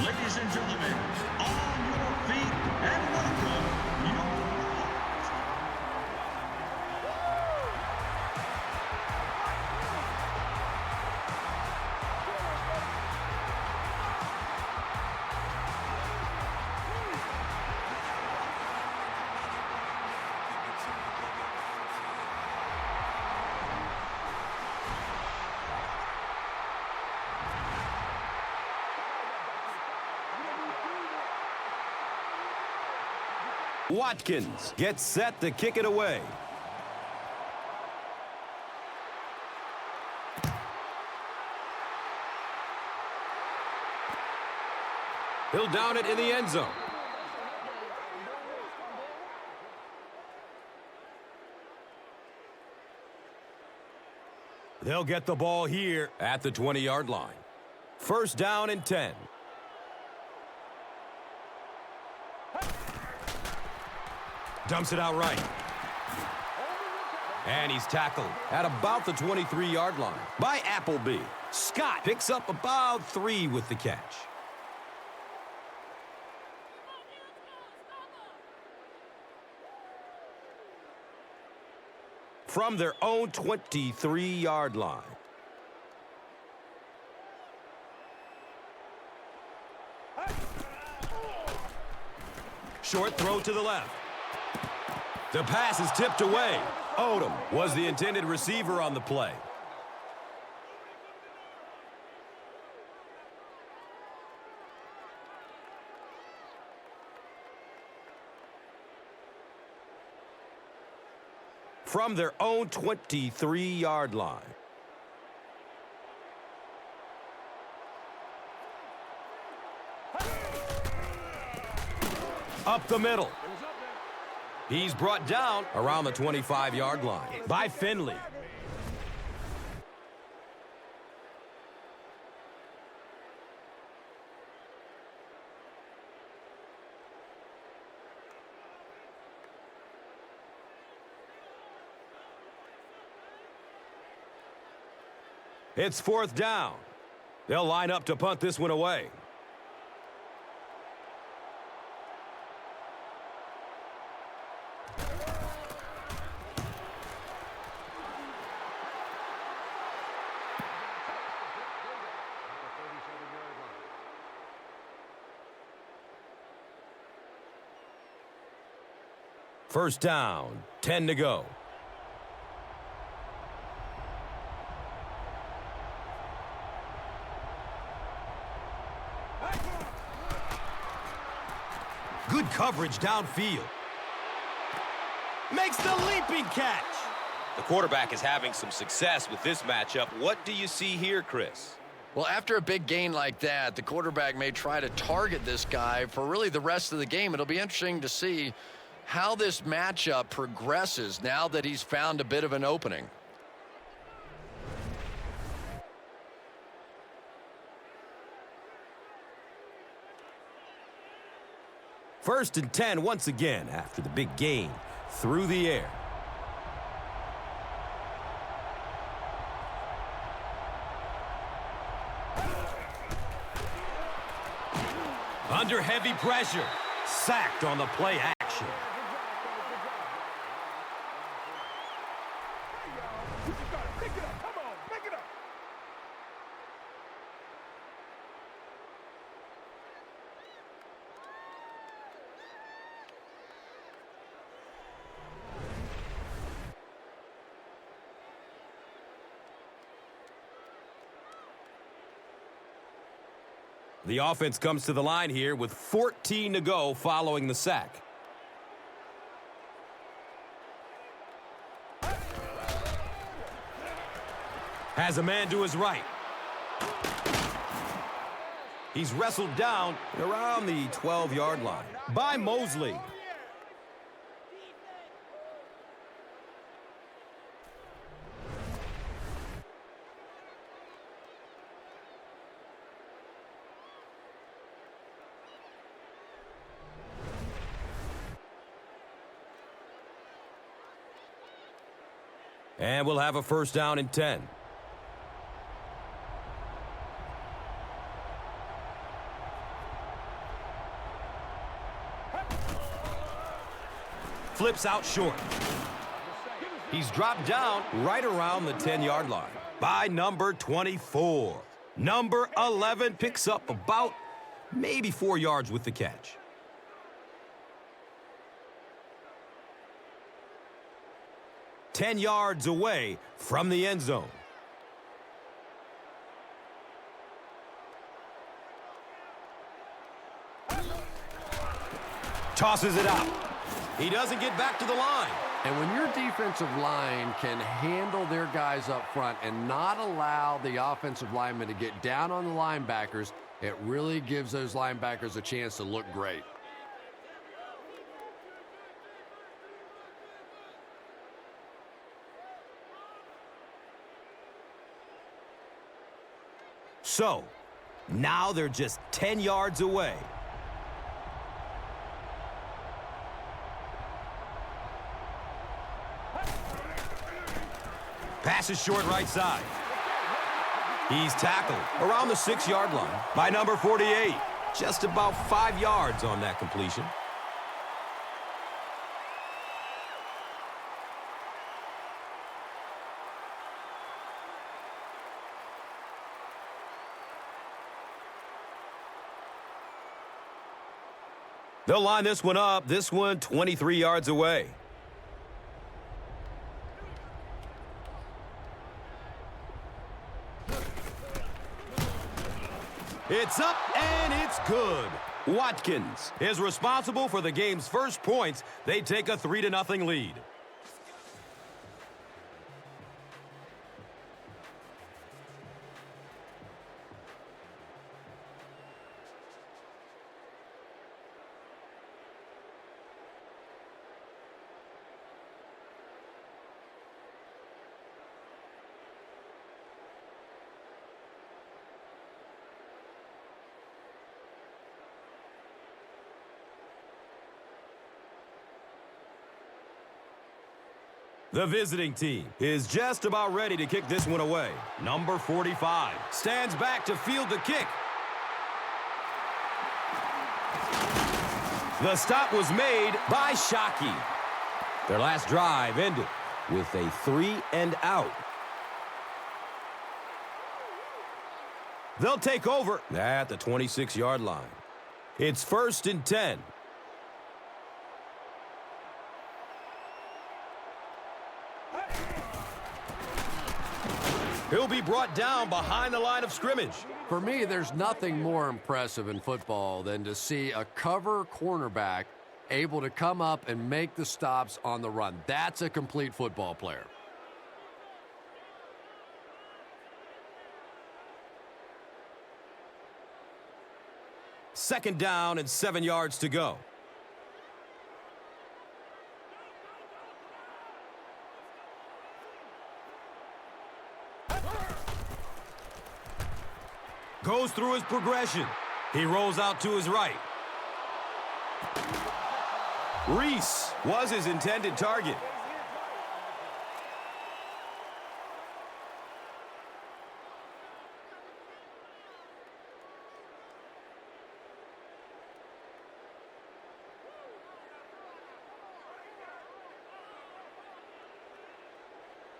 Ladies and gentlemen, on your feet and welcome your Watkins gets set to kick it away. He'll down it in the end zone. They'll get the ball here at the 20-yard line. First down and 10. Dumps it out right. And he's tackled at about the 23-yard line by Appleby. Scott picks up about 3 with the catch. From their own 23-yard line. Short throw to the left. The pass is tipped away. Odom was the intended receiver on the play. From their own 23-yard line. Up the middle. He's brought down around the 25-yard line by Finley. It's fourth down. They'll line up to punt this one away. First down, 10 to go. Good coverage downfield. Makes the leaping catch. The quarterback is having some success with this matchup. What do you see here, Chris? Well, after a big gain like that, the quarterback may try to target this guy for really the rest of the game. It'll be interesting to see how this matchup progresses now that he's found a bit of an opening. First and 10 once again after the big gain through the air. Under heavy pressure, sacked on the play action. The offense comes to the line here with 14 to go following the sack. Has a man to his right. He's wrestled down around the 12-yard line by Mosley. And we'll have a first down and 10. flips out short. He's dropped down right around the 10-yard line by number 24. Number 11 picks up about maybe 4 yards with the catch. Ten yards away from the end zone. Tosses it out. He doesn't get back to the line. And when your defensive line can handle their guys up front and not allow the offensive linemen to get down on the linebackers, it really gives those linebackers a chance to look great. So, now they're just 10 yards away. Pass is short right side. He's tackled around the 6-yard line by number 48. Just about 5 yards on that completion. They'll line this one up. This one 23 yards away. It's up and it's good. Watkins is responsible for the game's first points. They take a 3-0 lead. The visiting team is just about ready to kick this one away. Number 45 stands back to field the kick. The stop was made by Shockey. Their last drive ended with a 3-and-out. They'll take over at the 26-yard line. It's 1st and 10. He'll be brought down behind the line of scrimmage. For me, there's nothing more impressive in football than to see a cover cornerback able to come up and make the stops on the run. That's a complete football player. Second down and 7 yards to go. Goes through his progression. He rolls out to his right. Reese was his intended target.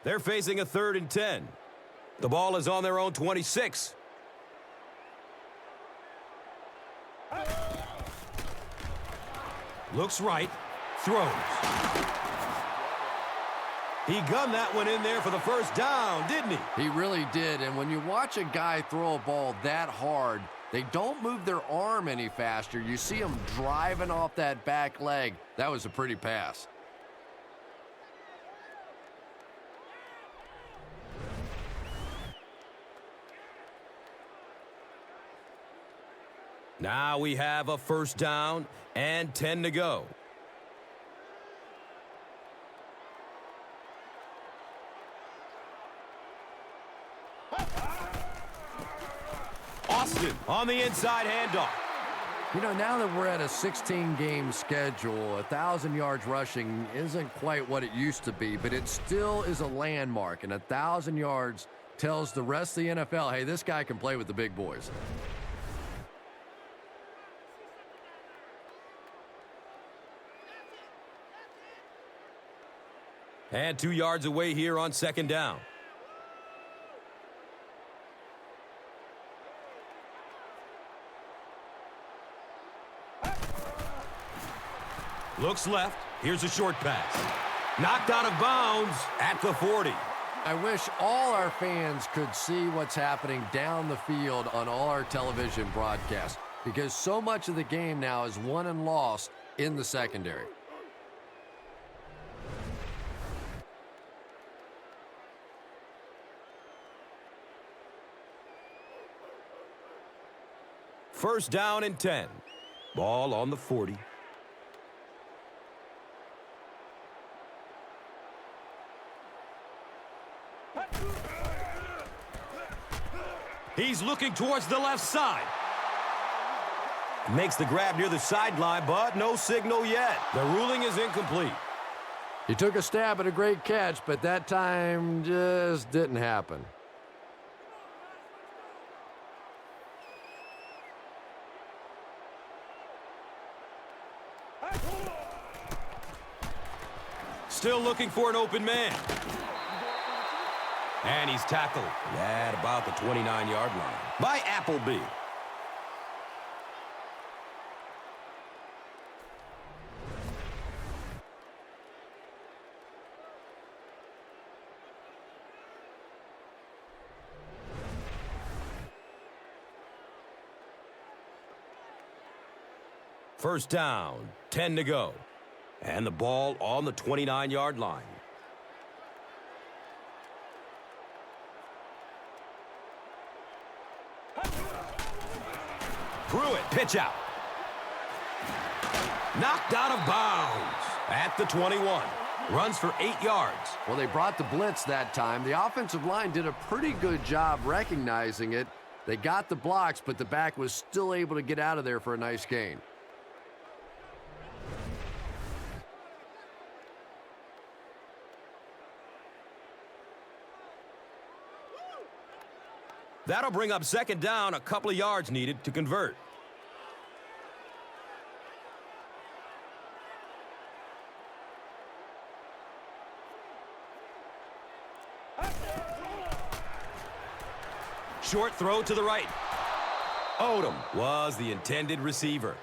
They're facing a 3rd and 10. The ball is on their own 26. Looks right, throws. He gunned that one in there for the first down, didn't he? He really did, and when you watch a guy throw a ball that hard, they don't move their arm any faster. You see him driving off that back leg. That was a pretty pass. Now we have a 1st down and 10 to go. Austin on the inside handoff. You know, now that we're at a 16-game schedule, 1,000 yards rushing isn't quite what it used to be, but it still is a landmark, and 1,000 yards tells the rest of the NFL, hey, this guy can play with the big boys. And 2 yards away here on second down. Looks left. Here's a short pass. Knocked out of bounds at the 40. I wish all our fans could see what's happening down the field on all our television broadcasts, because so much of the game now is won and lost in the secondary. First down and 10. Ball on the 40. He's looking towards the left side. Makes the grab near the sideline, but no signal yet. The ruling is incomplete. He took a stab at a great catch, but that time just didn't happen. Still looking for an open man. And he's tackled at about the 29-yard line by Appleby. First down, 10 to go. And the ball on the 29-yard line. Pruitt, pitch out. Knocked out of bounds at the 21. Runs for 8 yards. Well, they brought the blitz that time. The offensive line did a pretty good job recognizing it. They got the blocks, but the back was still able to get out of there for a nice gain. That'll bring up second down, a couple of yards needed to convert. Short throw to the right. Odom was the intended receiver.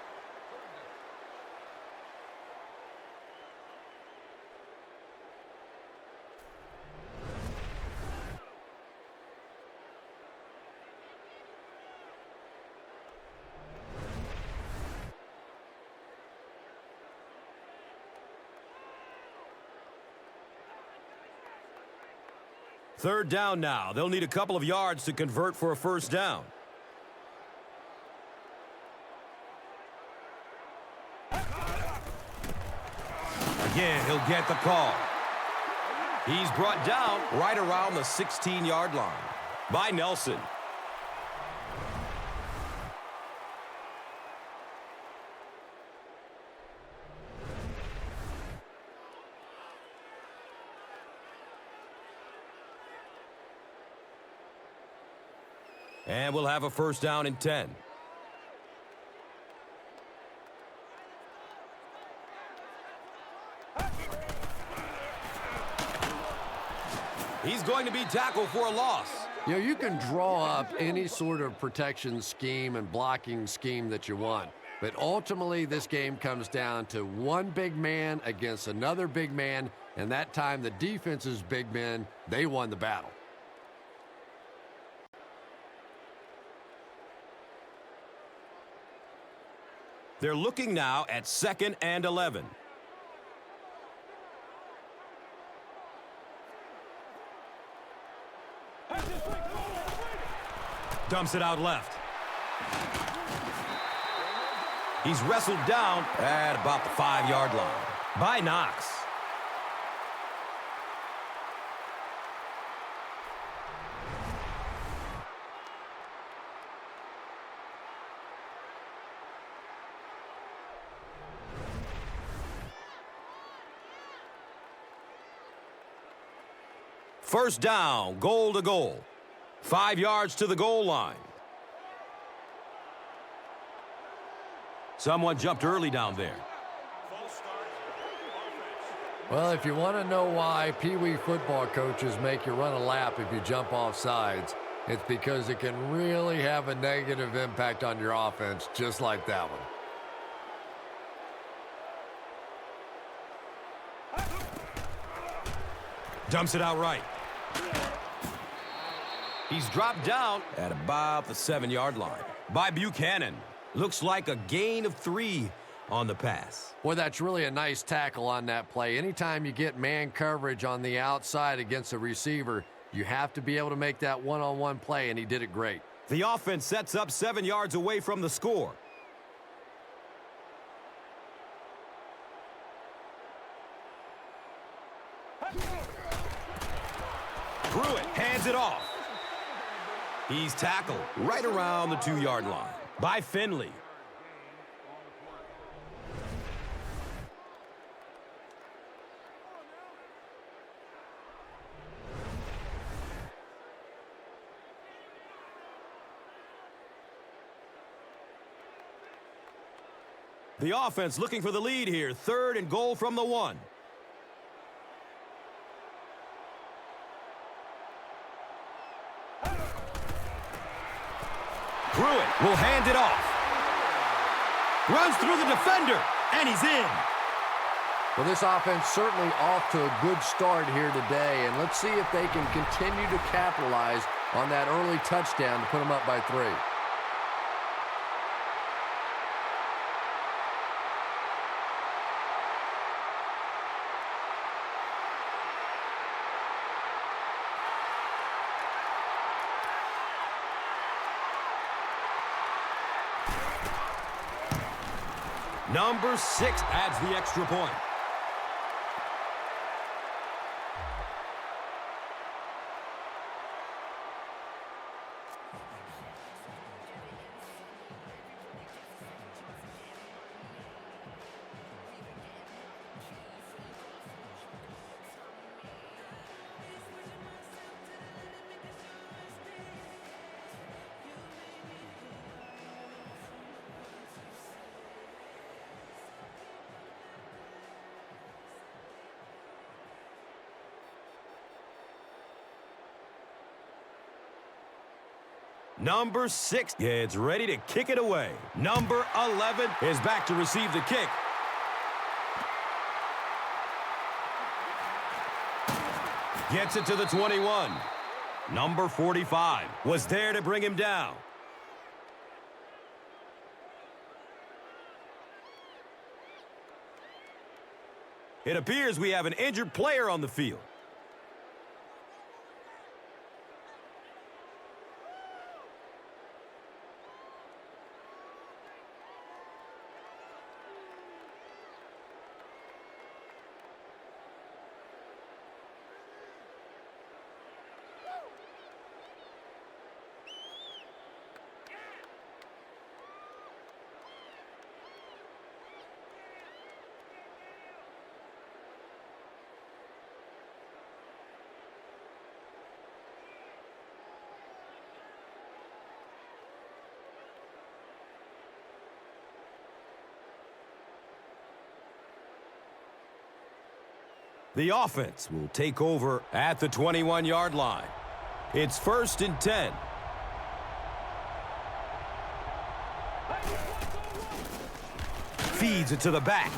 Third down now. They'll need a couple of yards to convert for a first down. Again, he'll get the call. He's brought down right around the 16-yard line by Nelson. And we'll have a first down and 10. He's going to be tackled for a loss. You know, you can draw up any sort of protection scheme and blocking scheme that you want. But ultimately, this game comes down to one big man against another big man. And that time, the defense's big men, they won the battle. They're looking now at 2nd and 11. Dumps it out left. He's wrestled down at about the 5-yard line by Knox. First down, goal to goal. 5 yards to the goal line. Someone jumped early down there. Well, if you want to know why Pee Wee football coaches make you run a lap if you jump off sides, it's because it can really have a negative impact on your offense, just like that one. Dumps it out right. He's dropped down at about the 7-yard line by Buchanan. Looks like a gain of 3 on the pass. Boy, that's really a nice tackle on that play. Anytime you get man coverage on the outside against a receiver, you have to be able to make that one-on-one play, and he did it great. The offense sets up 7 yards away from the score. Pruitt hands it off. He's tackled right around the 2-yard line by Finley. The offense looking for the lead here. 3rd and goal from the 1. Pruitt will hand it off. Runs through the defender, and he's in. Well, this offense certainly off to a good start here today, and let's see if they can continue to capitalize on that early touchdown to put them up by 3. Number 6 adds the extra point. Number 6 is ready to kick it away. Number 11 is back to receive the kick. Gets it to the 21. Number 45 was there to bring him down. It appears we have an injured player on the field. The offense will take over at the 21-yard line. It's 1st and 10. Feeds it to the back.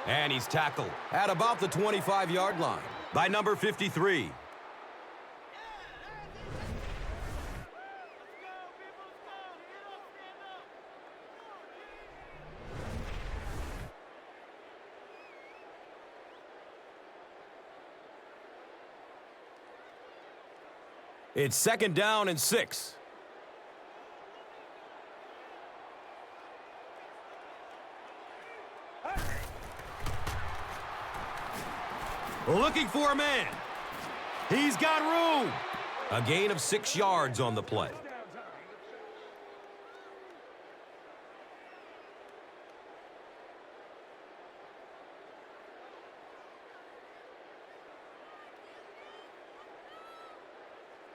And he's tackled at about the 25-yard line by number 53. It's 2nd down and 6. Looking for a man. He's got room. A gain of 6 yards on the play.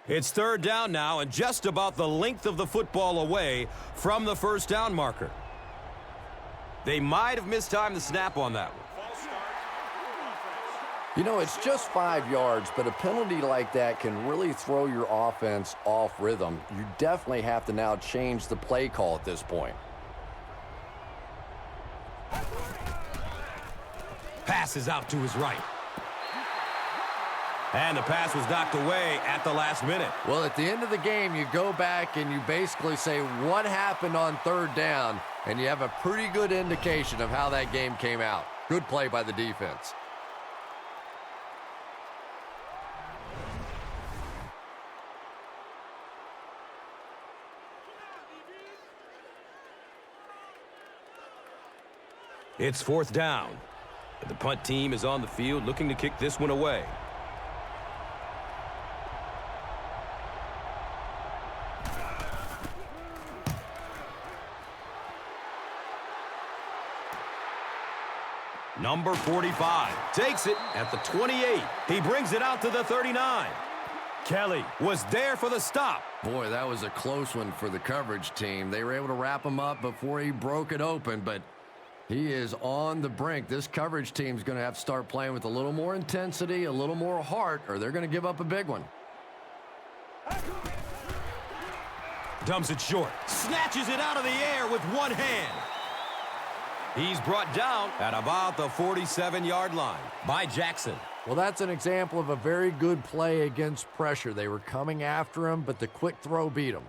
It's 3rd down now and just about the length of the football away from the 1st down marker. They might have mistimed the snap on that one. You know, it's just 5 yards, but a penalty like that can really throw your offense off rhythm. You definitely have to now change the play call at this point. Pass is out to his right. And the pass was knocked away at the last minute. Well, at the end of the game, you go back and you basically say what happened on 3rd down, and you have a pretty good indication of how that game came out. Good play by the defense. It's 4th down. The punt team is on the field looking to kick this one away. Number 45 takes it at the 28. He brings it out to the 39. Kelly was there for the stop. Boy, that was a close one for the coverage team. They were able to wrap him up before he broke it open, but he is on the brink. This coverage team is going to have to start playing with a little more intensity, a little more heart, or they're going to give up a big one. Dumps it short. Snatches it out of the air with one hand. He's brought down at about the 47-yard line by Jackson. Well, that's an example of a very good play against pressure. They were coming after him, but the quick throw beat him.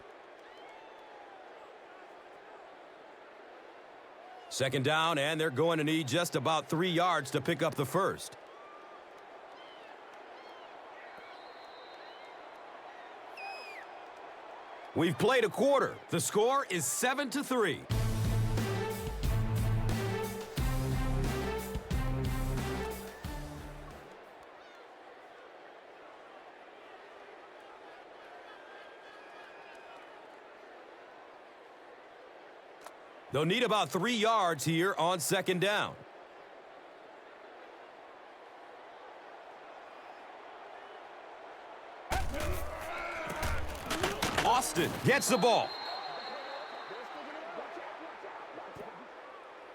2nd down, and they're going to need just about 3 yards to pick up the first. We've played a quarter. The score is 7-3. They'll need about 3 yards here on 2nd down. Austin gets the ball.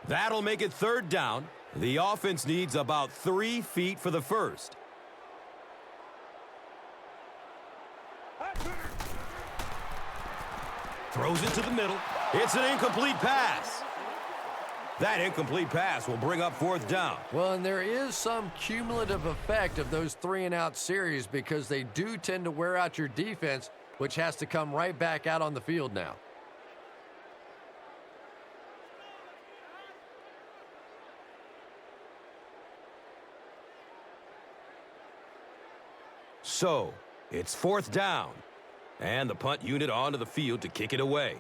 That'll make it 3rd down. The offense needs about 3 feet for the first. Throws it to the middle. It's an incomplete pass. That incomplete pass will bring up 4th down. Well, and there is some cumulative effect of those 3-and-out series because they do tend to wear out your defense, which has to come right back out on the field now. So, it's 4th down. And the punt unit onto the field to kick it away.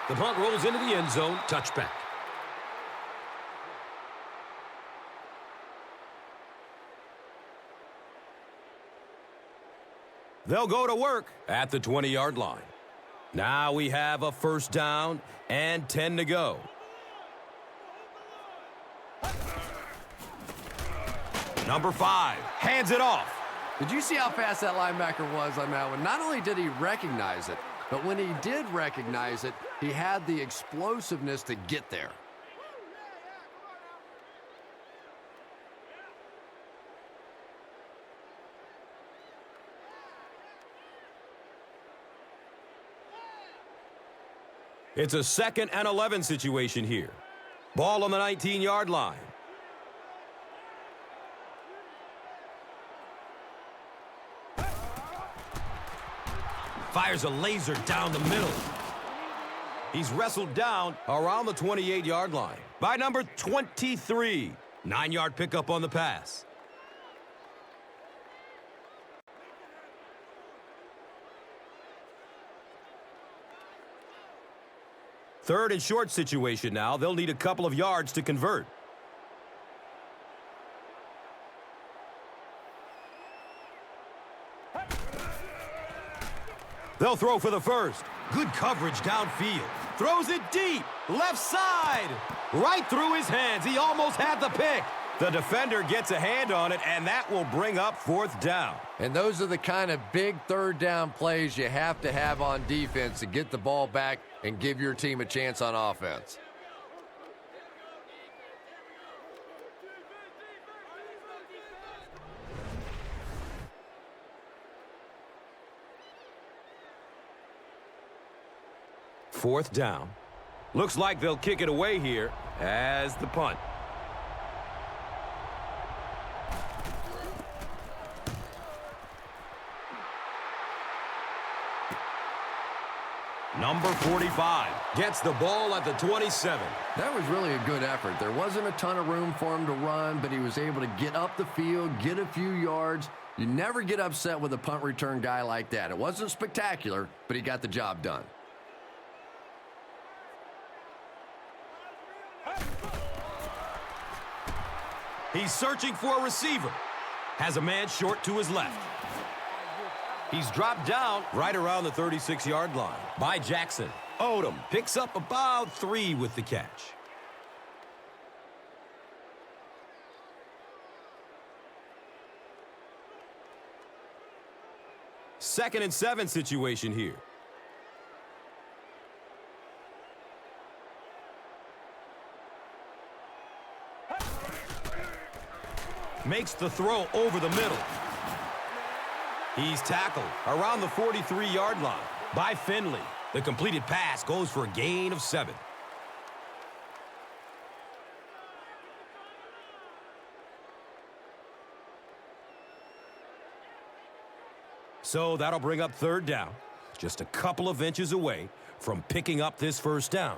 The punt rolls into the end zone. Touchback. They'll go to work at the 20-yard line. Now we have a 1st down and 10 to go. Number 5 hands it off. Did you see how fast that linebacker was on that one? Not only did he recognize it, but when he did recognize it, he had the explosiveness to get there. It's a 2nd and 11 situation here. Ball on the 19-yard line. Fires a laser down the middle. He's wrestled down around the 28-yard line by number 23. 9-yard pickup on the pass. Third and short situation now. They'll need a couple of yards to convert. They'll throw for the first. Good coverage downfield. Throws it deep. Left side. Right through his hands. He almost had the pick. The defender gets a hand on it, and that will bring up 4th down. And those are the kind of big 3rd down plays you have to have on defense to get the ball back and give your team a chance on offense. Fourth down. Looks like they'll kick it away here as the punt. Number 45 gets the ball at the 27. That was really a good effort. There wasn't a ton of room for him to run, but he was able to get up the field, get a few yards. You never get upset with a punt return guy like that. It wasn't spectacular, but he got the job done. He's searching for a receiver. Has a man short to his left. He's dropped down right around the 36-yard line by Jackson. Odom picks up about 3 with the catch. Second and 7 situation here. Makes the throw over the middle. He's tackled around the 43-yard line by Finley. The completed pass goes for a gain of 7. So that'll bring up 3rd down. Just a couple of inches away from picking up this 1st down.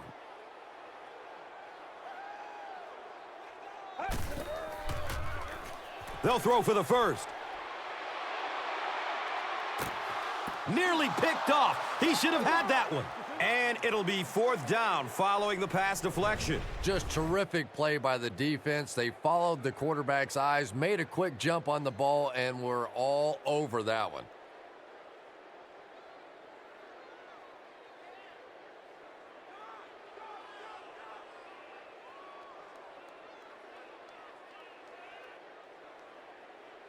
They'll throw for the 1st. Nearly picked off. He should have had that one. And it'll be 4th down following the pass deflection. Just terrific play by the defense. They followed the quarterback's eyes, made a quick jump on the ball, and were all over that one.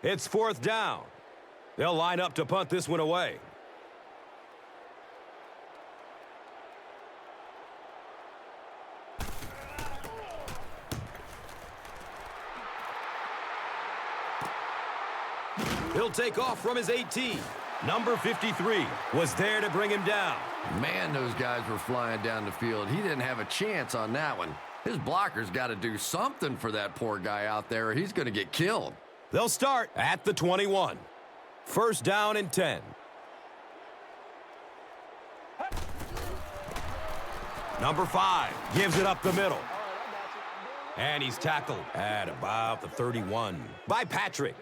It's 4th down. They'll line up to punt this one away. He'll take off from his 18. Number 53 was there to bring him down. Man, those guys were flying down the field. He didn't have a chance on that one. His blocker's got to do something for that poor guy out there, or he's going to get killed. They'll start at the 21. 1st down and 10. Number 5 gives it up the middle. And he's tackled at about the 31 by Patrick.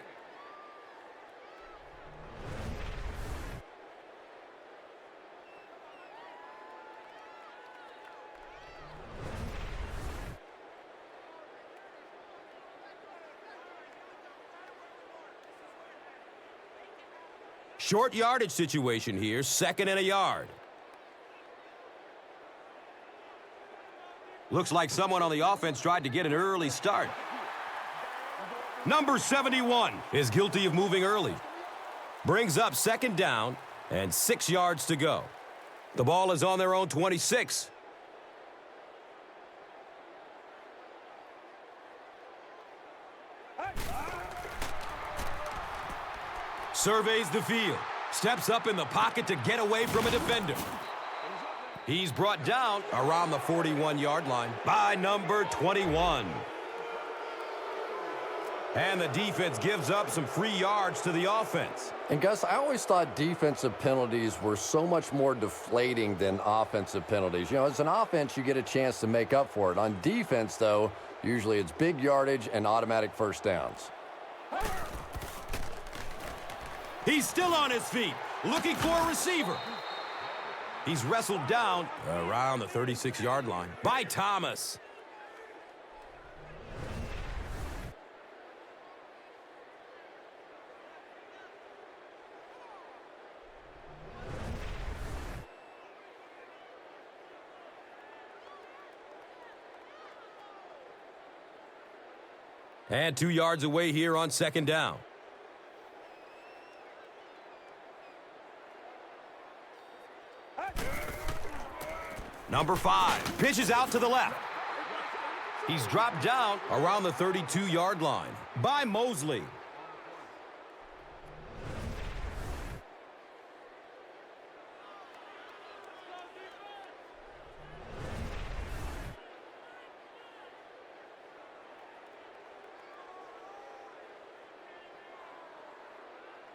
Short yardage situation here, 2nd and a yard. Looks like someone on the offense tried to get an early start. Number 71 is guilty of moving early. Brings up 2nd down and 6 yards to go. The ball is on their own 26. Surveys the field. Steps up in the pocket to get away from a defender. He's brought down around the 41-yard line by number 21. And the defense gives up some free yards to the offense. And Gus, I always thought defensive penalties were so much more deflating than offensive penalties. You know, as an offense, you get a chance to make up for it. On defense, though, usually it's big yardage and automatic 1st downs. He's still on his feet, looking for a receiver. He's wrestled down around the 36-yard line by Thomas. And 2 yards away here on second down. Number 5 pitches out to the left. He's dropped down around the 32-yard line by Mosley.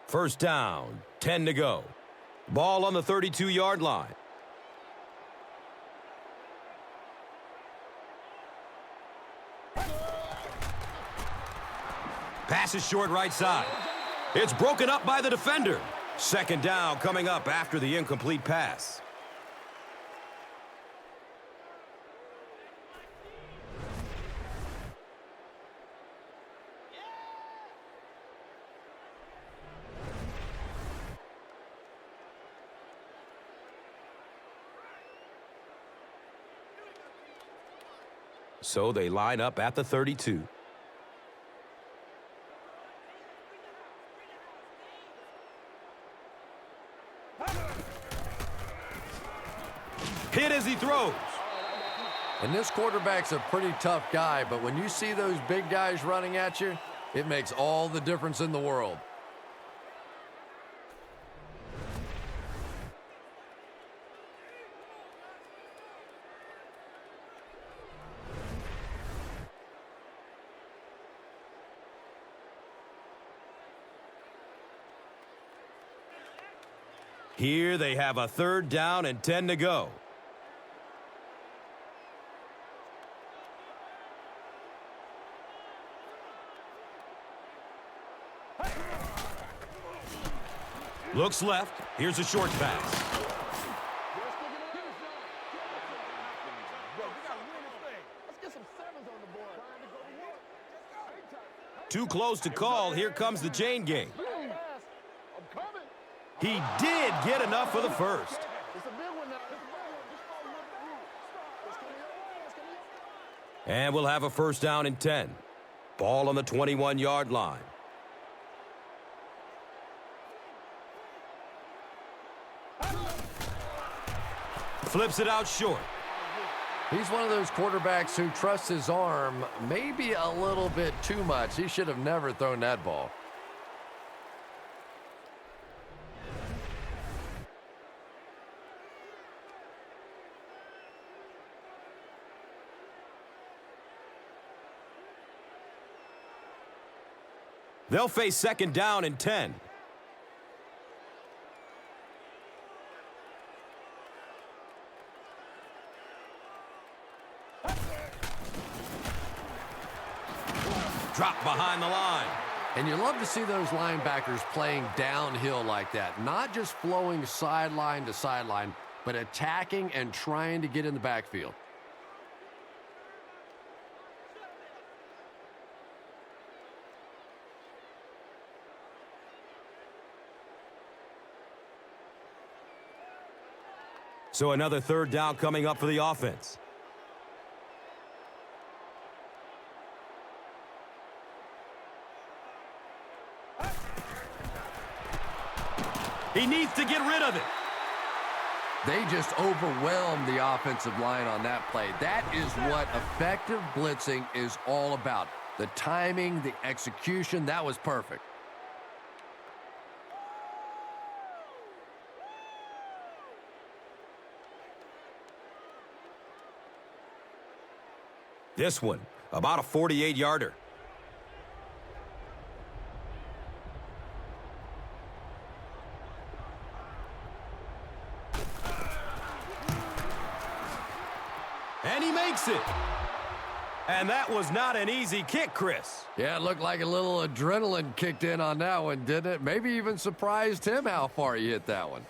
First down, 10 to go. Ball on the 32-yard line. Pass is short right side. It's broken up by the defender. Second down coming up after the incomplete pass. So they line up at the 32. Hit as he throws. And this quarterback's a pretty tough guy, but when you see those big guys running at you, it makes all the difference in the world. Here they have a third down and 10 to go. Looks left. Here's a short pass. Too close to call. Here comes the chain gang. He did get enough for the first. And we'll have a first down and 10. Ball on the 21-yard line. Flips it out short. He's one of those quarterbacks who trusts his arm maybe a little bit too much. He should have never thrown that ball. They'll face second down and 10. Drop behind the line. And you love to see those linebackers playing downhill like that. Not just flowing sideline to sideline, but attacking and trying to get in the backfield. So another third down coming up for the offense. He needs to get rid of it. They just overwhelmed the offensive line on that play. That is what effective blitzing is all about. The timing, the execution, that was perfect. This one, about a 48-yarder. And he makes it. And that was not an easy kick, Chris. Yeah, it looked like a little adrenaline kicked in on that one, didn't it? Maybe even surprised him how far he hit that one.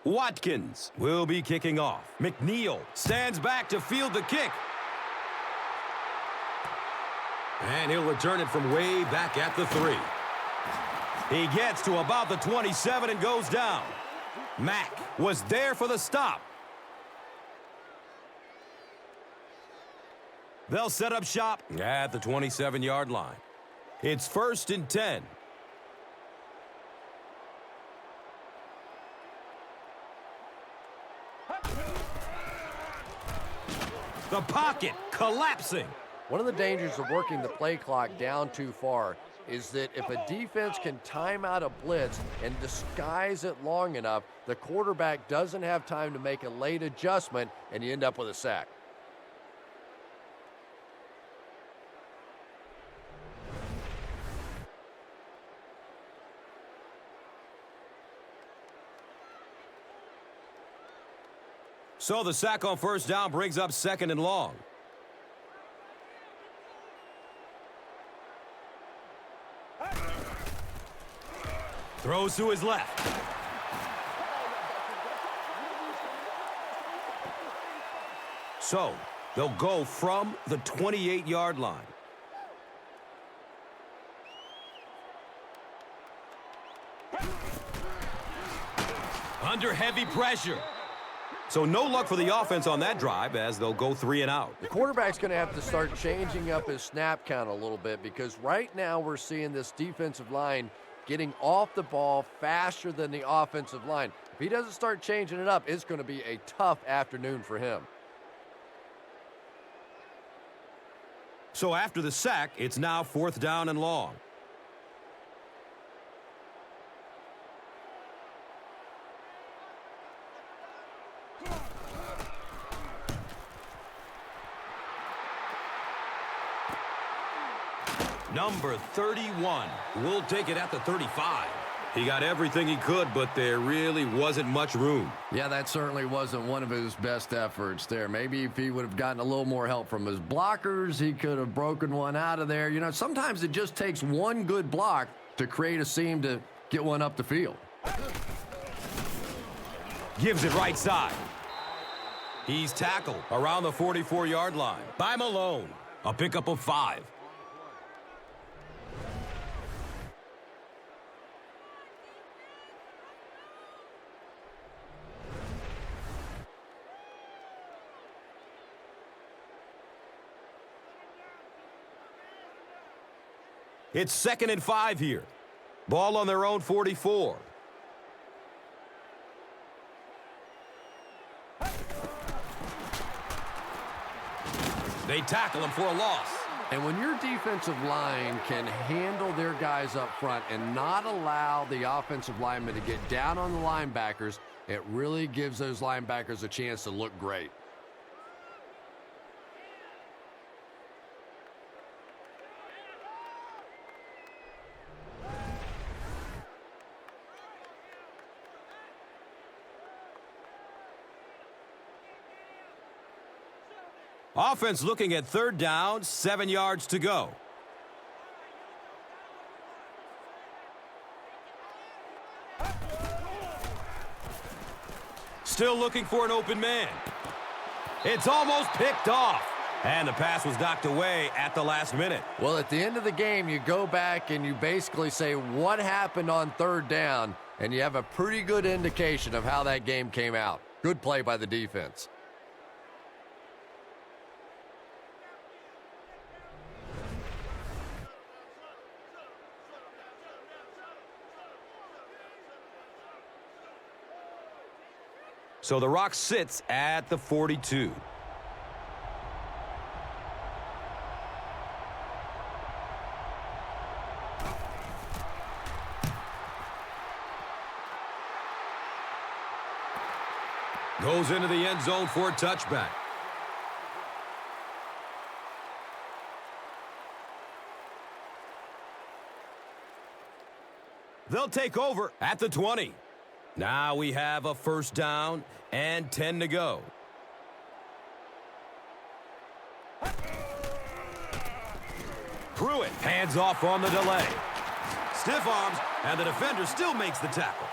Watkins will be kicking off. McNeil stands back to field the kick. And he'll return it from way back at the 3. He gets to about the 27 and goes down. Mack was there for the stop. They'll set up shop at the 27-yard line. It's 1st and 10. The pocket collapsing. One of the dangers of working the play clock down too far is that if a defense can time out a blitz and disguise it long enough, the quarterback doesn't have time to make a late adjustment, and you end up with a sack. So the sack on 1st down brings up 2nd and long. Throws to his left. So they'll go from the 28-yard line. Under heavy pressure. So no luck for the offense on that drive as they'll go 3 and out. The quarterback's going to have to start changing up his snap count a little bit because right now we're seeing this defensive line getting off the ball faster than the offensive line. If he doesn't start changing it up, it's going to be a tough afternoon for him. So after the sack, it's now 4th down and long. Number 31 will take it at the 35. He got everything he could, but there really wasn't much room. Yeah, that certainly wasn't one of his best efforts there. Maybe if he would have gotten a little more help from his blockers, he could have broken one out of there. You know, sometimes it just takes one good block to create a seam to get one up the field. Gives it right side. He's tackled around the 44-yard line by Malone. A pickup of 5. It's 2nd and 5 here. Ball on their own 44. They tackle him for a loss. And when your defensive line can handle their guys up front and not allow the offensive linemen to get down on the linebackers, it really gives those linebackers a chance to look great. Offense looking at 3rd down, 7 yards to go. Still looking for an open man. It's almost picked off. And the pass was knocked away at the last minute. Well, at the end of the game, you go back and you basically say what happened on 3rd down, and you have a pretty good indication of how that game came out. Good play by the defense. So the Rock sits at the 42. Goes into the end zone for a touchback. They'll take over at the 20. Now we have a 1st down and 10 to go. Pruitt hands off on the delay. Stiff arms, and the defender still makes the tackle.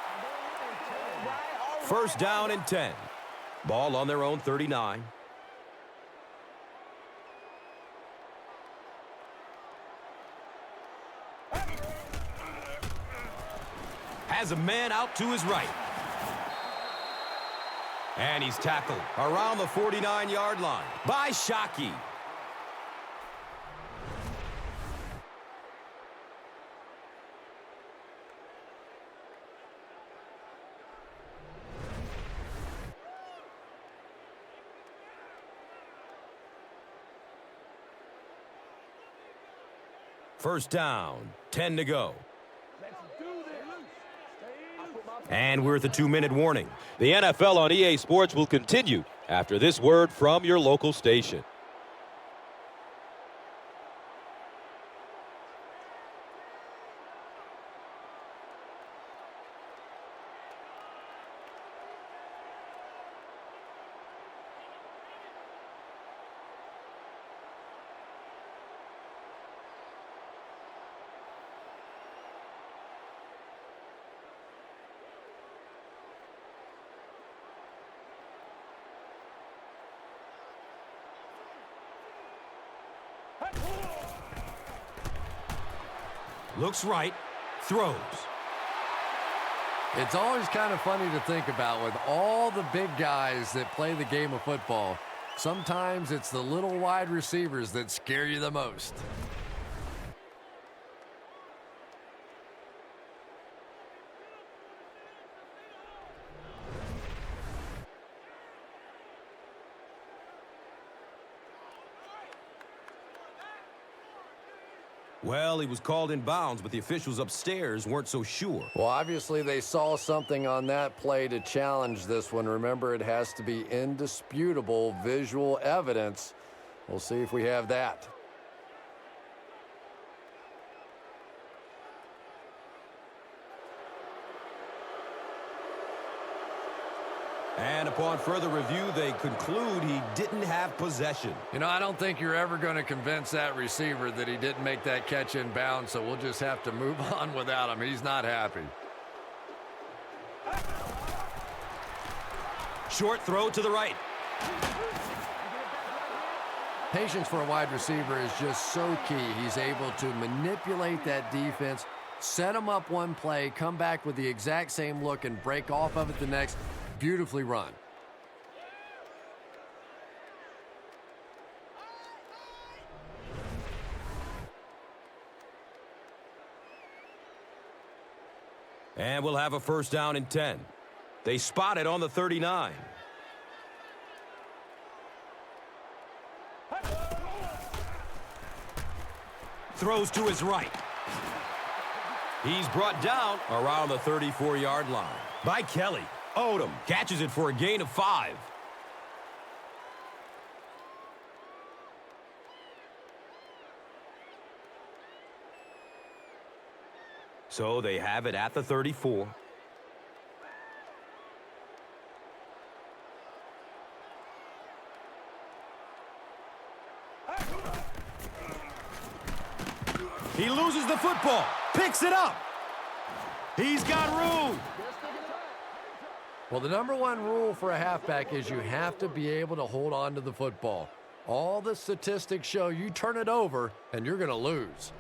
First down and 10. Ball on their own 39. Has a man out to his right. And he's tackled around the 49-yard line by Shockey. First down, 10 to go. And we're at the 2-minute warning. The NFL on EA Sports will continue after this word from your local station. Looks right, throws. It's always kind of funny to think about with all the big guys that play the game of football. Sometimes it's the little wide receivers that scare you the most. Well, he was called in bounds, but the officials upstairs weren't so sure. Well, obviously they saw something on that play to challenge this one. Remember, it has to be indisputable visual evidence. We'll see if we have that. And upon further review, they conclude he didn't have possession. You know, I don't think you're ever going to convince that receiver that he didn't make that catch in bounds, so we'll just have to move on without him. He's not happy. Short throw to the right. Patience for a wide receiver is just so key. He's able to manipulate that defense, set them up one play, come back with the exact same look, and break off of it the next. Beautifully run. And we'll have a first down and 10. They spot it on the 39. Throws to his right. He's brought down around the 34-yard line by Kelly. Odom catches it for a gain of 5. So they have it at the 34. He loses the football, picks it up. He's got room. Well, the number one rule for a halfback is you have to be able to hold on to the football. All the statistics show you turn it over and you're going to lose.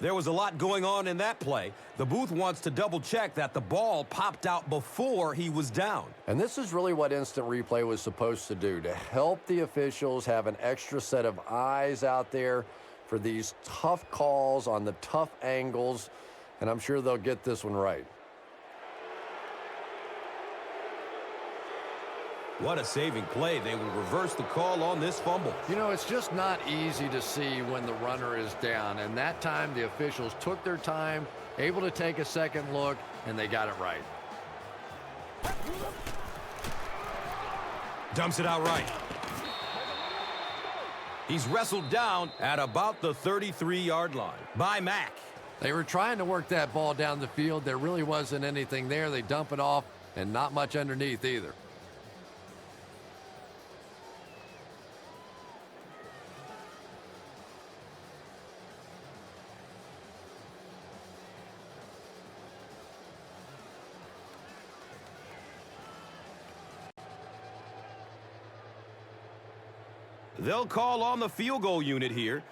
There was a lot going on in that play. The booth wants to double-check that the ball popped out before he was down. And this is really what instant replay was supposed to do, to help the officials have an extra set of eyes out there for these tough calls on the tough angles, and I'm sure they'll get this one right. What a saving play. They will reverse the call on this fumble. You know, it's just not easy to see when the runner is down, and that time the officials took their time, able to take a second look, and they got it right. Dumps it out right. He's wrestled down at about the 33-yard line by Mack. They were trying to work that ball down the field. There really wasn't anything there. They dump it off, and not much underneath either. They'll call on the field goal unit here.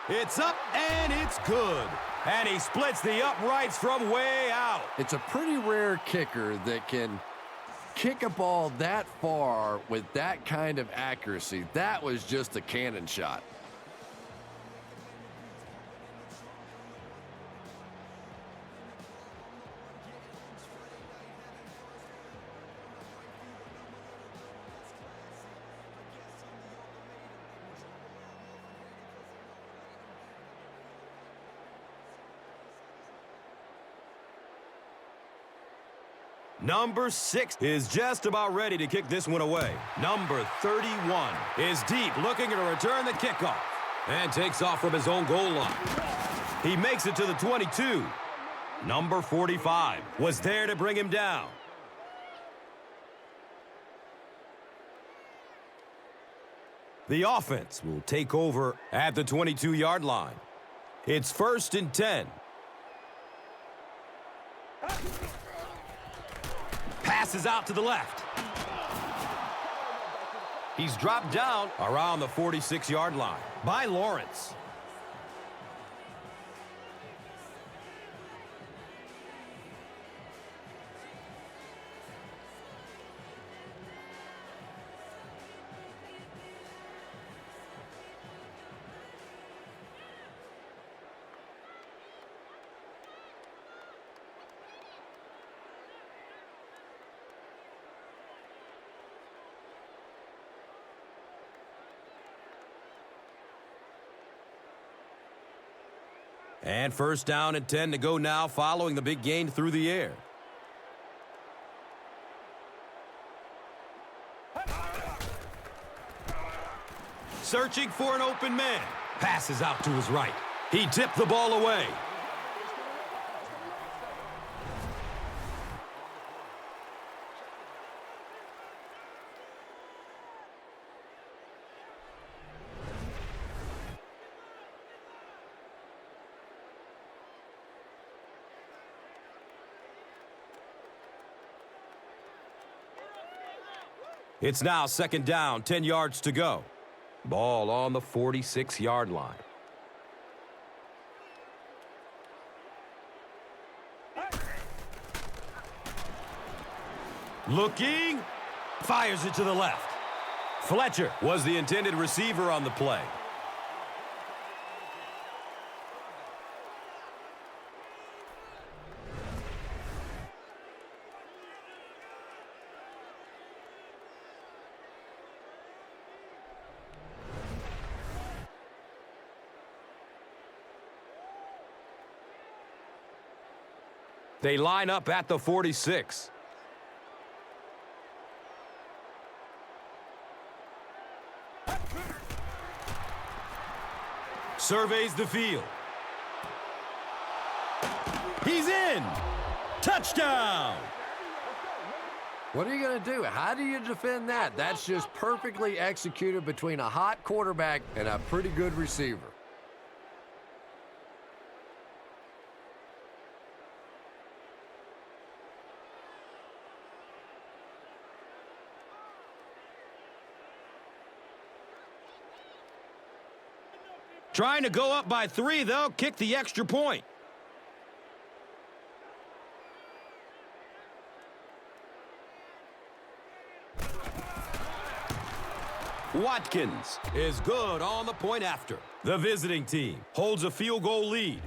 It's up, and it's good. And he splits the uprights from way out. It's a pretty rare kicker that can kick a ball that far with that kind of accuracy. That was just a cannon shot. Number 6 is just about ready to kick this one away. Number 31 is deep, looking to return the kickoff, and takes off from his own goal line. He makes it to the 22. Number 45 was there to bring him down. The offense will take over at the 22-yard line. It's 1st and 10. Passes out to the left. He's dropped down around the 46-yard line by Lawrence. And 1st down and 10 to go now following the big gain through the air. Searching for an open man. Passes out to his right. He tipped the ball away. It's now 2nd down, 10 yards to go. Ball on the 46-yard line. Looking, fires it to the left. Fletcher was the intended receiver on the play. They line up at the 46. Surveys the field. He's in. Touchdown. What are you going to do? How do you defend that? That's just perfectly executed between a hot quarterback and a pretty good receiver. Trying to go up by 3, they'll kick the extra point. Watkins is good on the point after. The visiting team holds a field goal lead.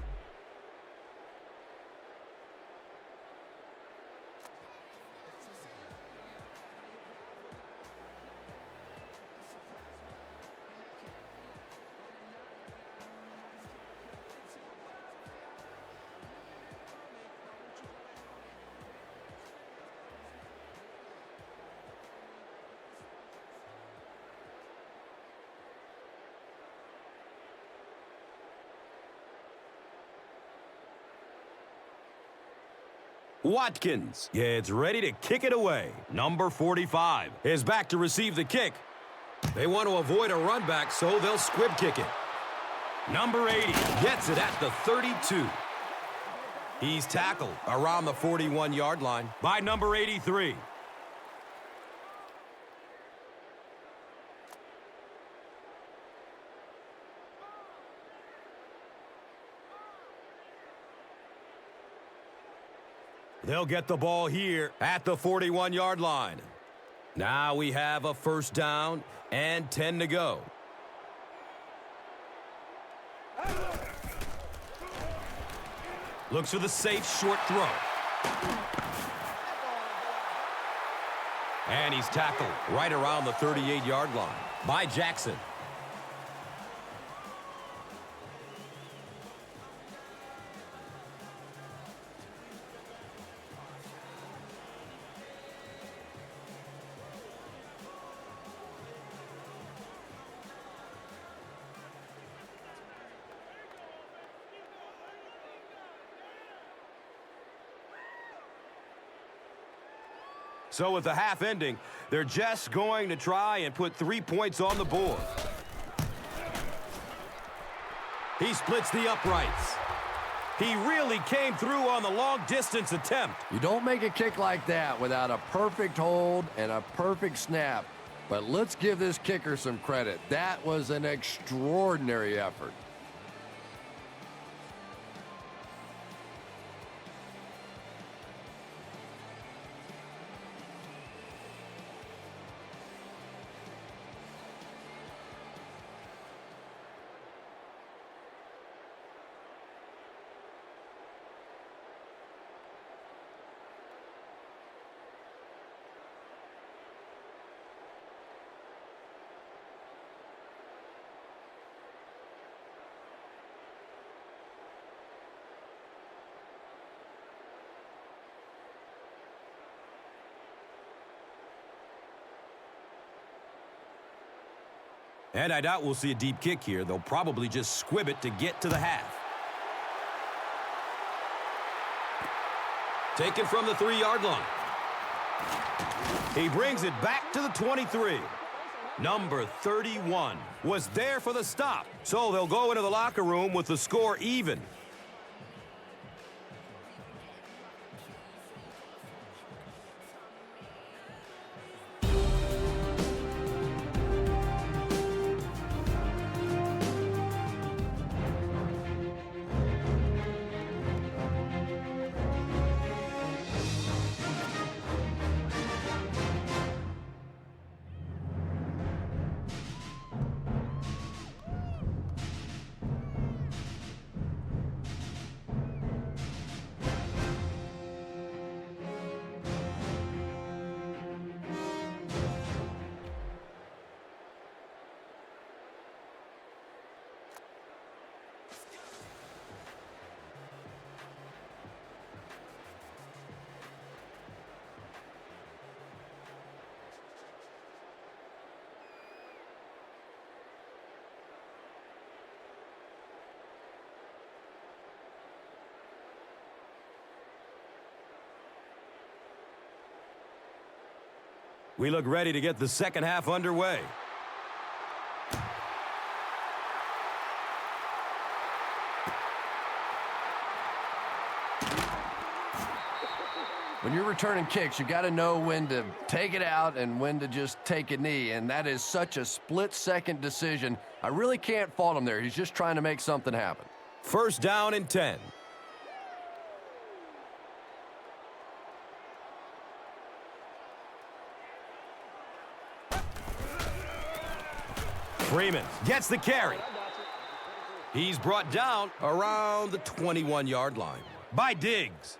Watkins gets ready to kick it away. Number 45 is back to receive the kick. They want to avoid a run back, so they'll squib kick it. Number 80 gets it at the 32. He's tackled around the 41-yard line by number 83. They'll get the ball here at the 41-yard line. Now we have a first down and 10 to go. Looks for the safe short throw. And he's tackled right around the 38-yard line by Jackson. So with the half ending, they're just going to try and put 3 points on the board. He splits the uprights. He really came through on the long-distance attempt. You don't make a kick like that without a perfect hold and a perfect snap. But let's give this kicker some credit. That was an extraordinary effort. And I doubt we'll see a deep kick here. They'll probably just squib it to get to the half. Taken from the 3-yard line. He brings it back to the 23. Number 31 was there for the stop. So they'll go into the locker room with the score even. We look ready to get the second half underway. When you're returning kicks, you got to know when to take it out and when to just take a knee, and that is such a split-second decision. I really can't fault him there. He's just trying to make something happen. First down and 10. Freeman gets the carry. He's brought down around the 21-yard line by Diggs.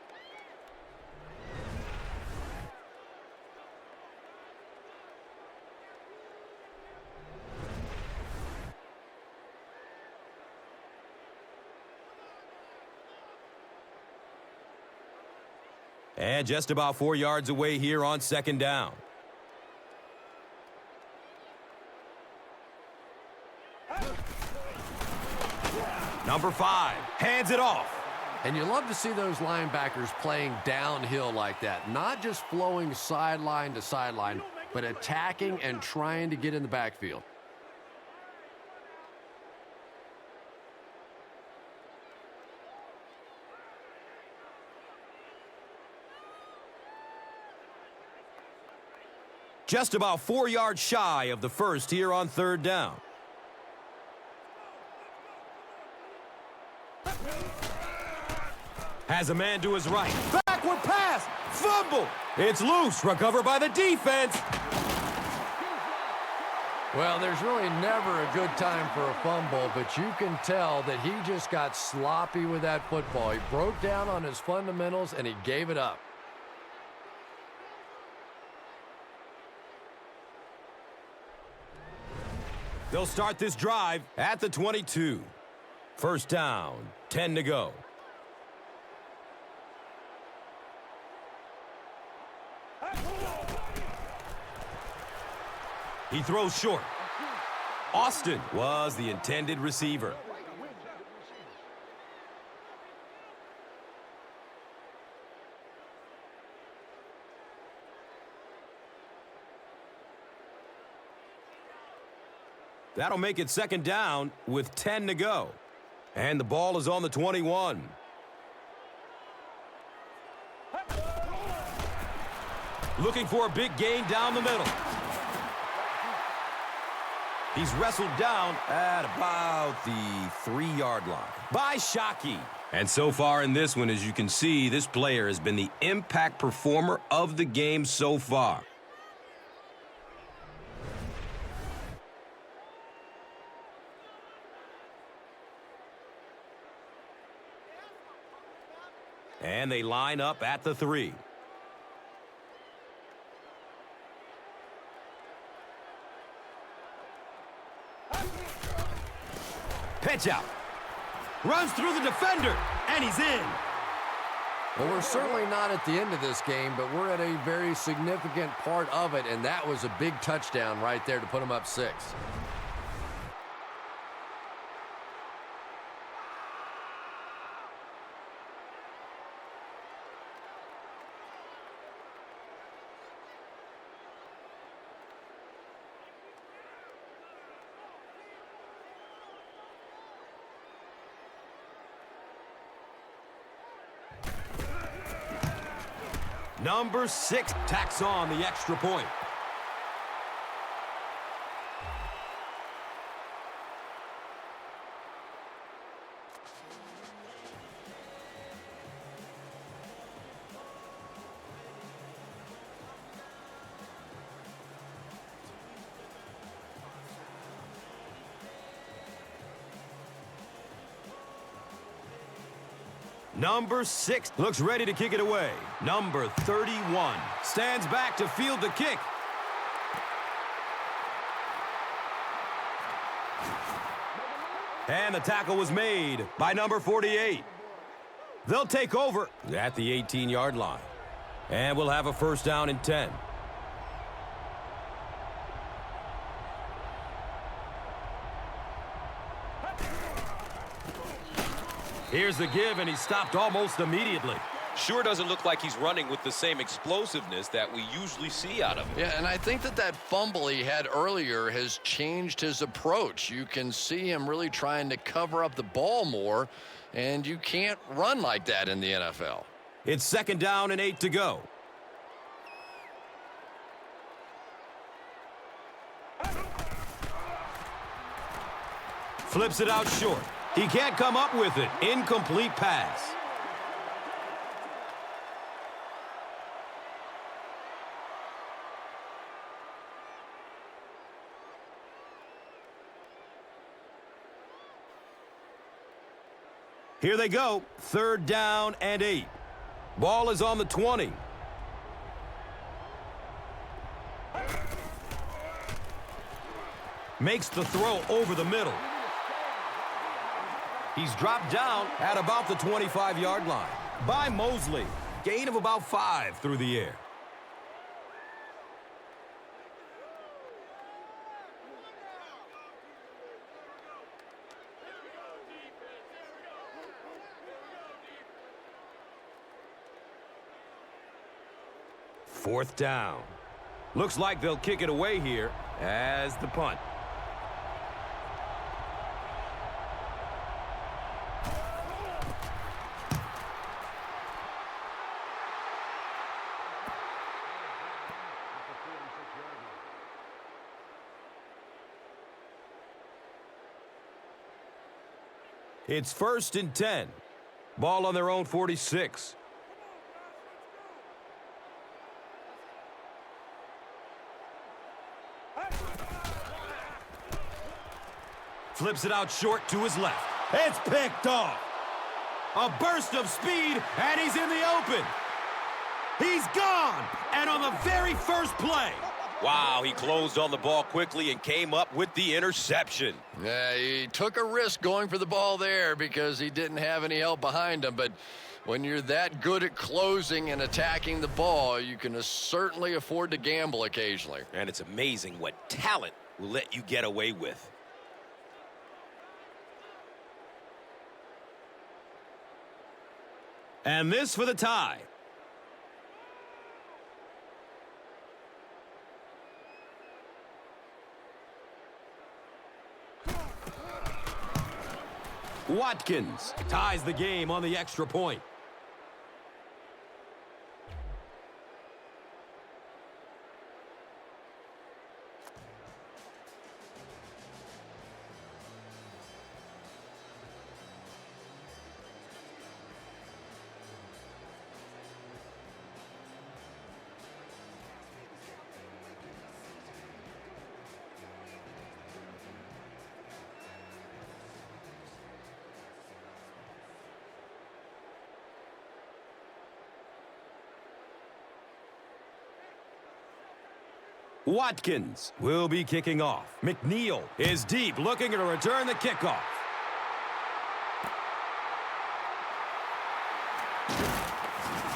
And just about 4 yards away here on second down. Number 5 hands it off. And you love to see those linebackers playing downhill like that, not just flowing sideline to sideline, but attacking and trying to get in the backfield. Just about 4 yards shy of the first here on third down. Has a man to his right. Backward pass. Fumble. It's loose. Recovered by the defense. Well, there's really never a good time for a fumble, but you can tell that he just got sloppy with that football. He broke down on his fundamentals, and he gave it up. They'll start this drive at the 22. First down, 10 to go. He throws short. Austin was the intended receiver. That'll make it second down with 10 to go. And the ball is on the 21. Looking for a big gain down the middle. He's wrestled down at about the 3-yard line by Shockey. And so far in this one, as you can see, this player has been the impact performer of the game so far. And they line up at the 3. Pitch out. Runs through the defender, and he's in. Well, we're certainly not at the end of this game, but we're at a very significant part of it, and that was a big touchdown right there to put them up 6. Number 6 tacks on the extra point. Number 6 looks ready to kick it away. Number 31 stands back to field the kick. And the tackle was made by number 48. They'll take over at the 18-yard line. And we'll have a first down and 10. Here's the give, and he stopped almost immediately. Sure doesn't look like he's running with the same explosiveness that we usually see out of him. Yeah, and I think that fumble he had earlier has changed his approach. You can see him really trying to cover up the ball more, and you can't run like that in the NFL. It's second down and 8 to go. Flips it out short. He can't come up with it. Incomplete pass. Here they go. Third down and 8. Ball is on the 20. Makes the throw over the middle. He's dropped down at about the 25-yard line by Mosley. Gain of about 5 through the air. Fourth down. Looks like they'll kick it away here as the punt. It's 1st and 10. Ball on their own 46. Flips it out short to his left. It's picked off. A burst of speed, and he's in the open. He's gone, and on the very first play. Wow, he closed on the ball quickly and came up with the interception. Yeah, he took a risk going for the ball there because he didn't have any help behind him. But when you're that good at closing and attacking the ball, you can certainly afford to gamble occasionally. And it's amazing what talent will let you get away with. And this for the tie. Watkins ties the game on the extra point. Watkins will be kicking off. McNeil is deep, looking to return the kickoff.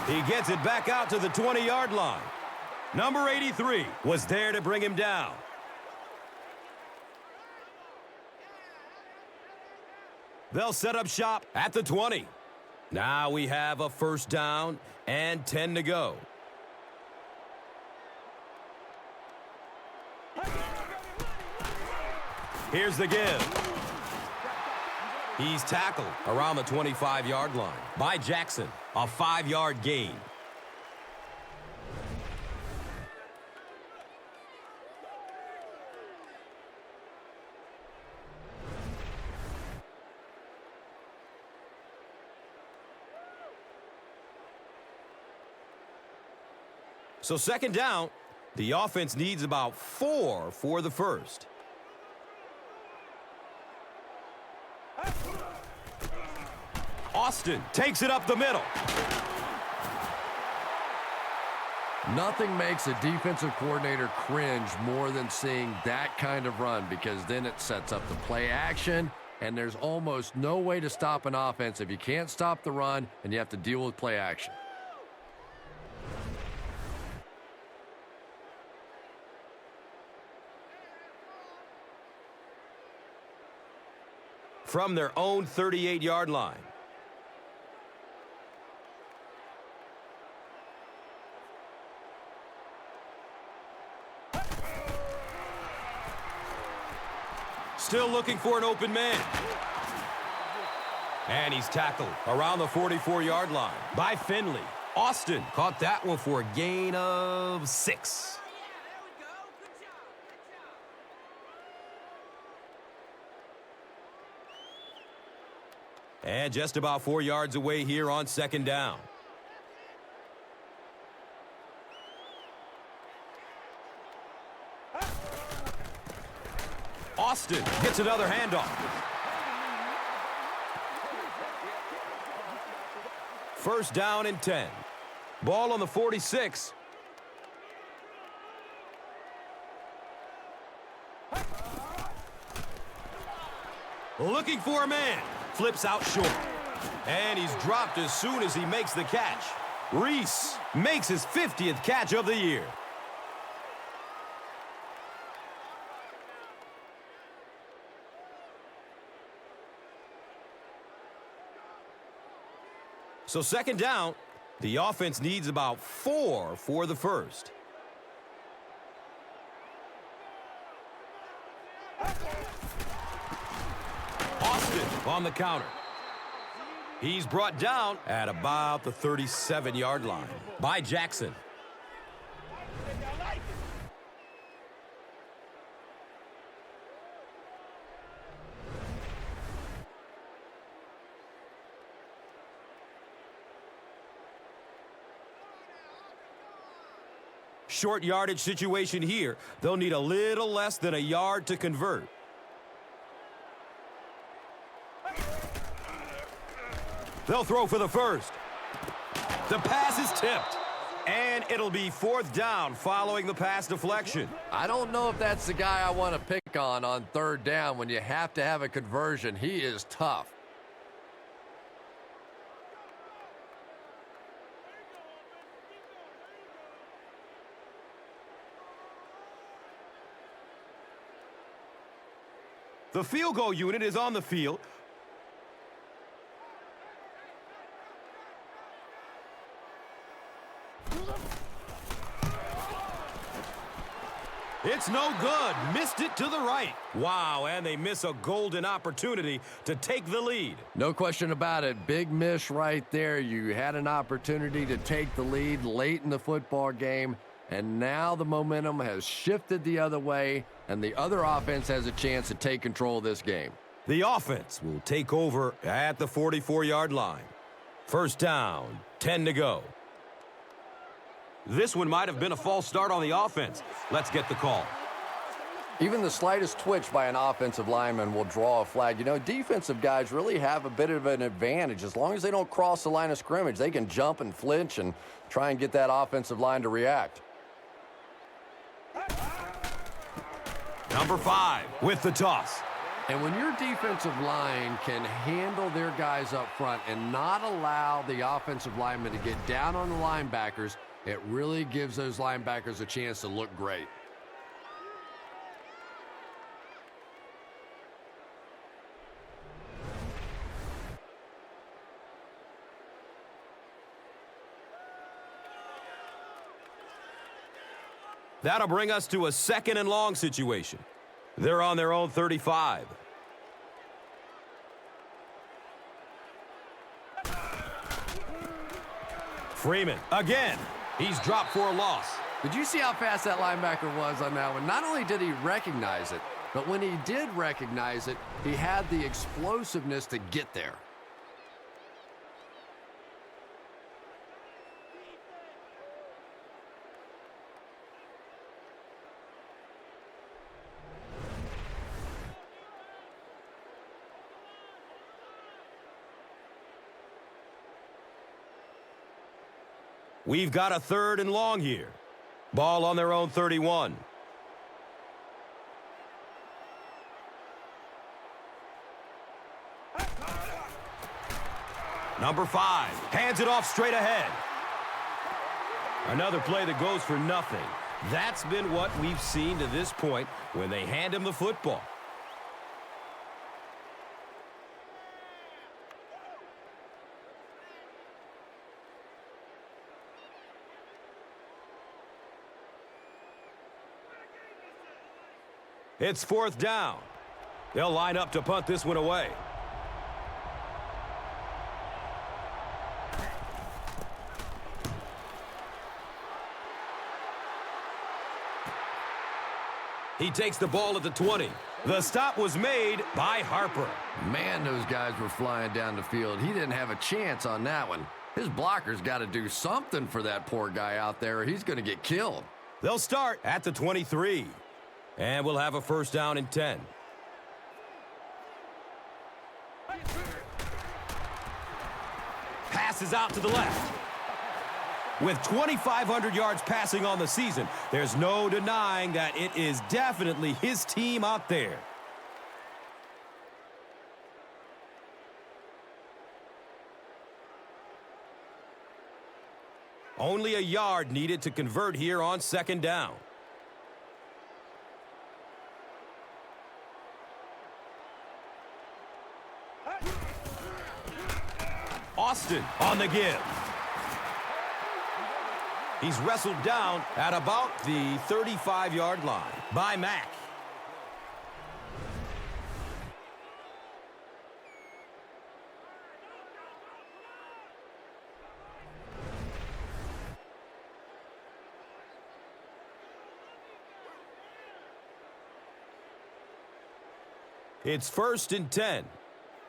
He gets it back out to the 20-yard line. Number 83 was there to bring him down. They'll set up shop at the 20. Now we have a 1st down and 10 to go. Here's the give. He's tackled around the 25-yard line by Jackson. A 5-yard gain. So 2nd down, the offense needs about 4 for the first. Austin takes it up the middle. Nothing makes a defensive coordinator cringe more than seeing that kind of run, because then it sets up the play action, and there's almost no way to stop an offense if you can't stop the run and you have to deal with play action. From their own 38-yard line. Still looking for an open man. And he's tackled around the 44-yard line by Finley. Austin caught that one for a gain of 6. And just about 4 yards away here on 2nd down. Austin gets another handoff. 1st down and 10. Ball on the 46. Looking for a man. Flips out short. And he's dropped as soon as he makes the catch. Reese makes his 50th catch of the year. So 2nd down, the offense needs about 4 for the first. Austin on the counter. He's brought down at about the 37-yard line by Jackson. Short yardage situation here. They'll need a little less than a yard to convert. They'll throw for the first. The pass is tipped. And it'll be 4th down following the pass deflection. I don't know if that's the guy I want to pick on 3rd down when you have to have a conversion. He is tough. The field goal unit is on the field. It's no good. Missed it to the right. Wow, and they miss a golden opportunity to take the lead. No question about it. Big miss right there. You had an opportunity to take the lead late in the football game, and now the momentum has shifted the other way, and the other offense has a chance to take control of this game. The offense will take over at the 44-yard line. 1st down, 10 to go. This one might have been a false start on the offense. Let's get the call. Even the slightest twitch by an offensive lineman will draw a flag. You know, defensive guys really have a bit of an advantage. As long as they don't cross the line of scrimmage, they can jump and flinch and try and get that offensive line to react. Number 5 with the toss. And when your defensive line can handle their guys up front and not allow the offensive linemen to get down on the linebackers, it really gives those linebackers a chance to look great. That'll bring us to a 2nd and long situation. They're on their own 35. Freeman again. He's dropped for a loss. Did you see how fast that linebacker was on that one? Not only did he recognize it, but when he did recognize it, he had the explosiveness to get there. We've got a 3rd and long here. Ball on their own 31. Number 5 hands it off straight ahead. Another play that goes for nothing. That's been what we've seen to this point when they hand him the football. It's 4th down. They'll line up to punt this one away. He takes the ball at the 20. The stop was made by Harper. Man, those guys were flying down the field. He didn't have a chance on that one. His blocker's got to do something for that poor guy out there, or he's going to get killed. They'll start at the 23. And we'll have a 1st down and 10. Passes out to the left. With 2,500 yards passing on the season, there's no denying that it is definitely his team out there. Only a yard needed to convert here on 2nd down. Austin on the give. He's wrestled down at about the 35-yard line by Mack. It's 1st and 10.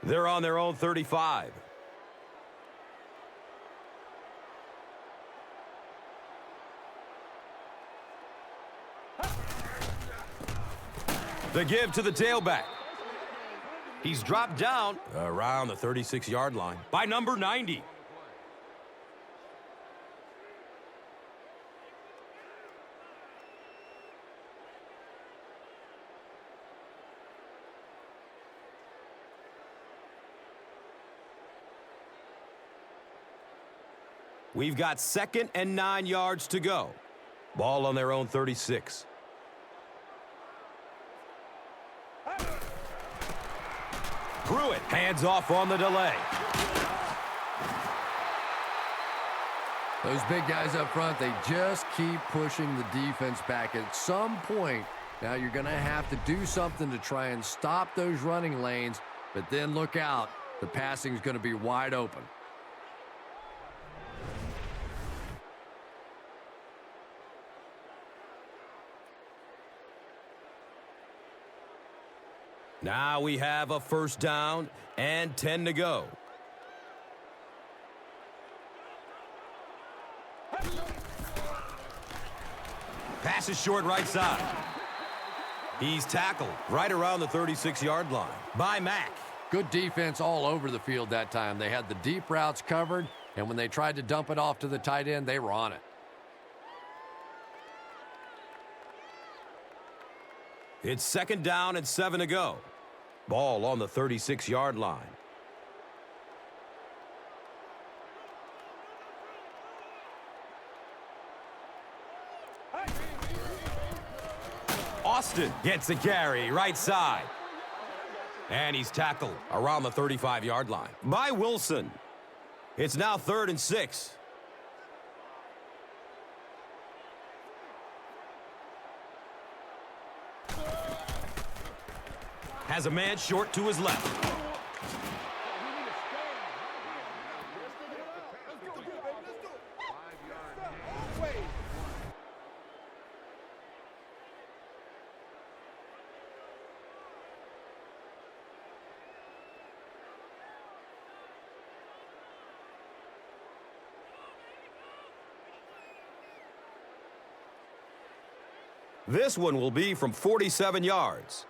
They're on their own 35. The give to the tailback. He's dropped down around the 36-yard line by number 90. We've got 2nd and 9 yards to go. Ball on their own 36. Pruitt hands off on the delay. Those big guys up front, they just keep pushing the defense back. At some point, now you're going to have to do something to try and stop those running lanes, but then look out. The passing is going to be wide open. Now we have a 1st down and 10 to go. Pass is short right side. He's tackled right around the 36-yard line by Mack. Good defense all over the field that time. They had the deep routes covered, and when they tried to dump it off to the tight end, they were on it. It's 2nd down and 7 to go. Ball on the 36-yard line. Austin gets a carry right side. And he's tackled around the 35-yard line by Wilson. It's now 3rd and 6. Has a man short to his left. This one will be from 47 yards.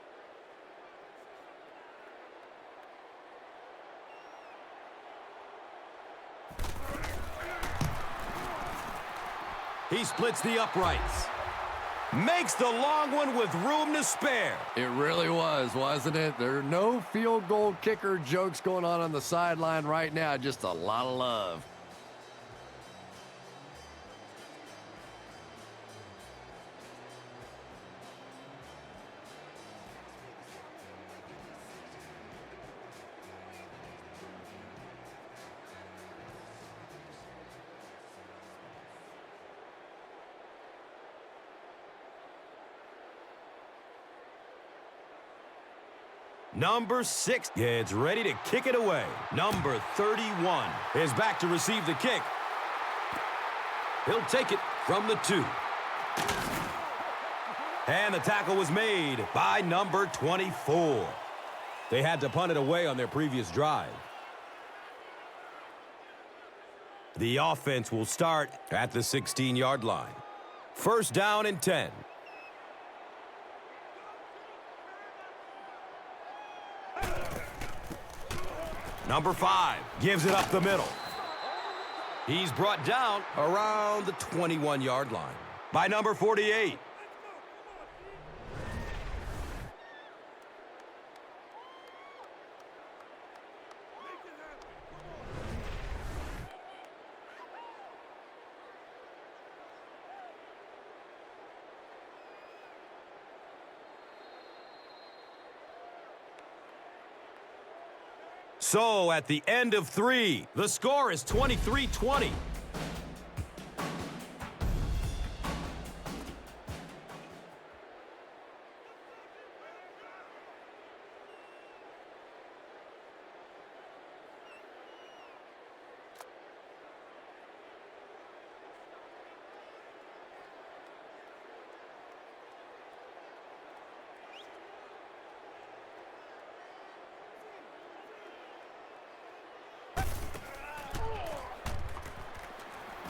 He splits the uprights. Makes the long one with room to spare. It really was, wasn't it? There are no field goal kicker jokes going on the sideline right now. Just a lot of love. Number 6 gets ready to kick it away. Number 31 is back to receive the kick. He'll take it from the 2. And the tackle was made by number 24. They had to punt it away on their previous drive. The offense will start at the 16-yard line. 1st down and 10. Number 5 gives it up the middle. He's brought down around the 21-yard line by number 48. So at the end of 3, the score is 23-20.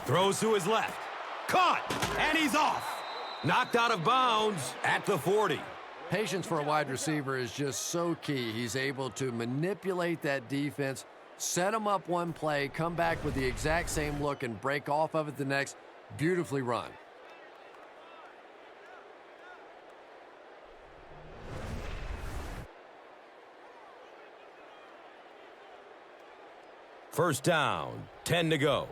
Throws to his left. Caught, and he's off. Knocked out of bounds at the 40. Patience for a wide receiver is just so key. He's able to manipulate that defense, set them up one play, come back with the exact same look, and break off of it the next. Beautifully run. First down, 10 to go.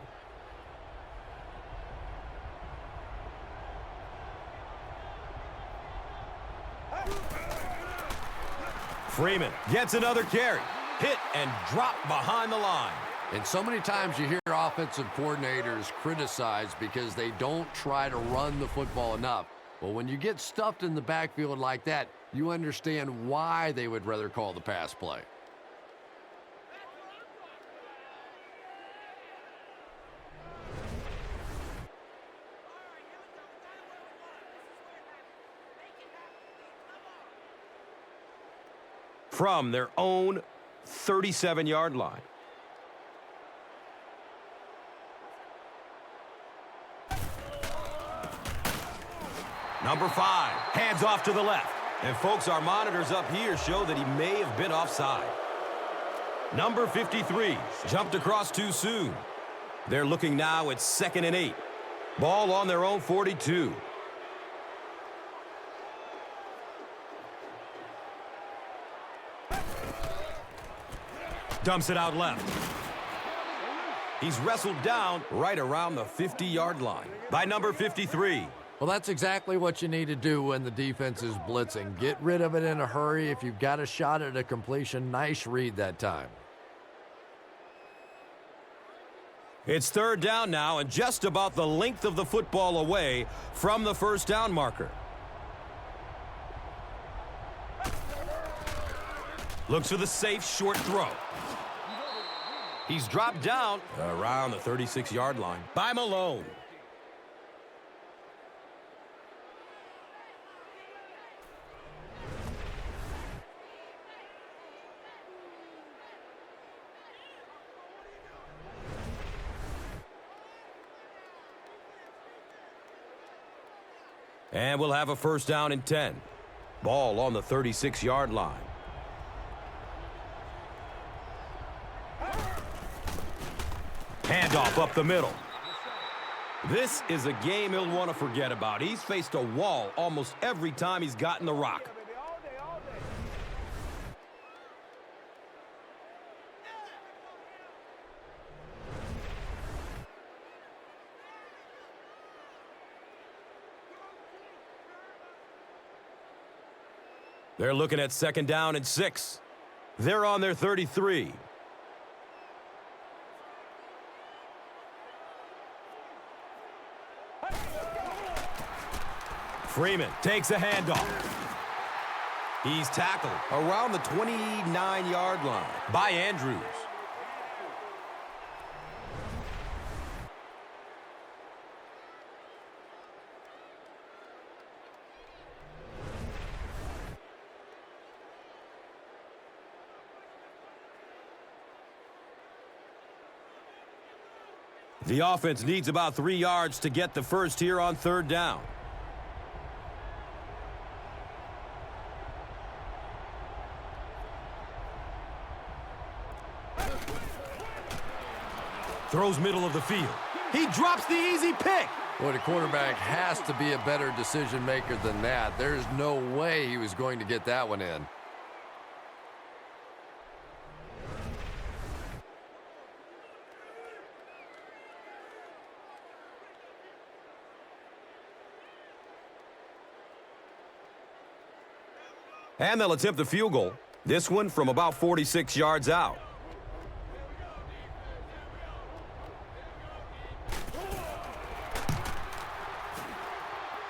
Freeman gets another carry. Hit and dropped behind the line. And so many times you hear offensive coordinators criticized because they don't try to run the football enough. Well, when you get stuffed in the backfield like that, you understand why they would rather call the pass play. From their own 37-yard line. Number 5, hands off to the left. And folks, our monitors up here show that he may have been offside. Number 53 jumped across too soon. They're looking now at 2nd and 8. Ball on their own 42. Dumps it out left. He's wrestled down right around the 50-yard line by number 53. Well, that's exactly what you need to do when the defense is blitzing. Get rid of it in a hurry. If you've got a shot at a completion, nice read that time. It's 3rd down now and just about the length of the football away from the first down marker. Looks for the safe short throw. He's dropped down around the 36-yard line by Malone. And we'll have a first down and 10. Ball on the 36-yard line. Handoff up the middle. This is a game he'll want to forget about. He's faced a wall almost every time he's gotten the rock. They're looking at 2nd down and 6. They're on their 33. Freeman takes a handoff. He's tackled around the 29-yard line by Andrews. The offense needs about 3 yards to get the first here on 3rd down. Throws middle of the field. He drops the easy pick. Boy, the quarterback has to be a better decision maker than that. There's no way he was going to get that one in. And they'll attempt the field goal. This one from about 46 yards out.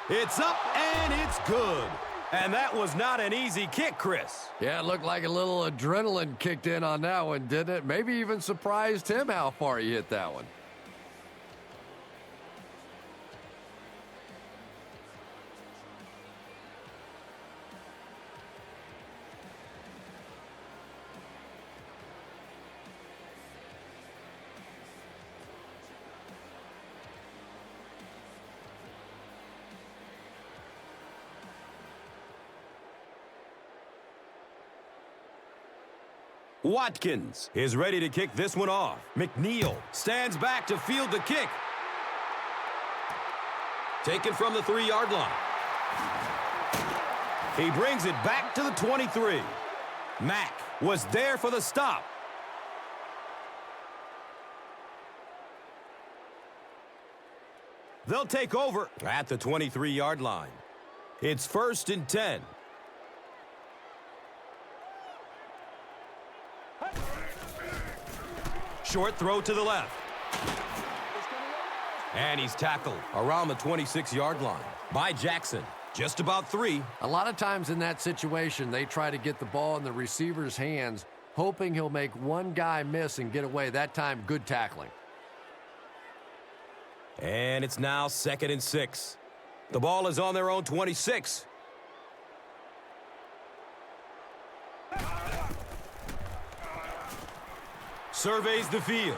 It's up and it's good. And that was not an easy kick, Chris. Yeah, it looked like a little adrenaline kicked in on that one, didn't it? Maybe even surprised him how far he hit that one. Watkins is ready to kick this one off. McNeil stands back to field the kick. Taken from the 3-yard line. He brings it back to the 23. Mack was there for the stop. They'll take over at the 23-yard line. It's 1st and 10. Short throw to the left. And he's tackled around the 26-yard line by Jackson. Just about 3. A lot of times in that situation, they try to get the ball in the receiver's hands, hoping he'll make one guy miss and get away. That time, good tackling. And it's now 2nd and 6. The ball is on their own 26. Surveys the field.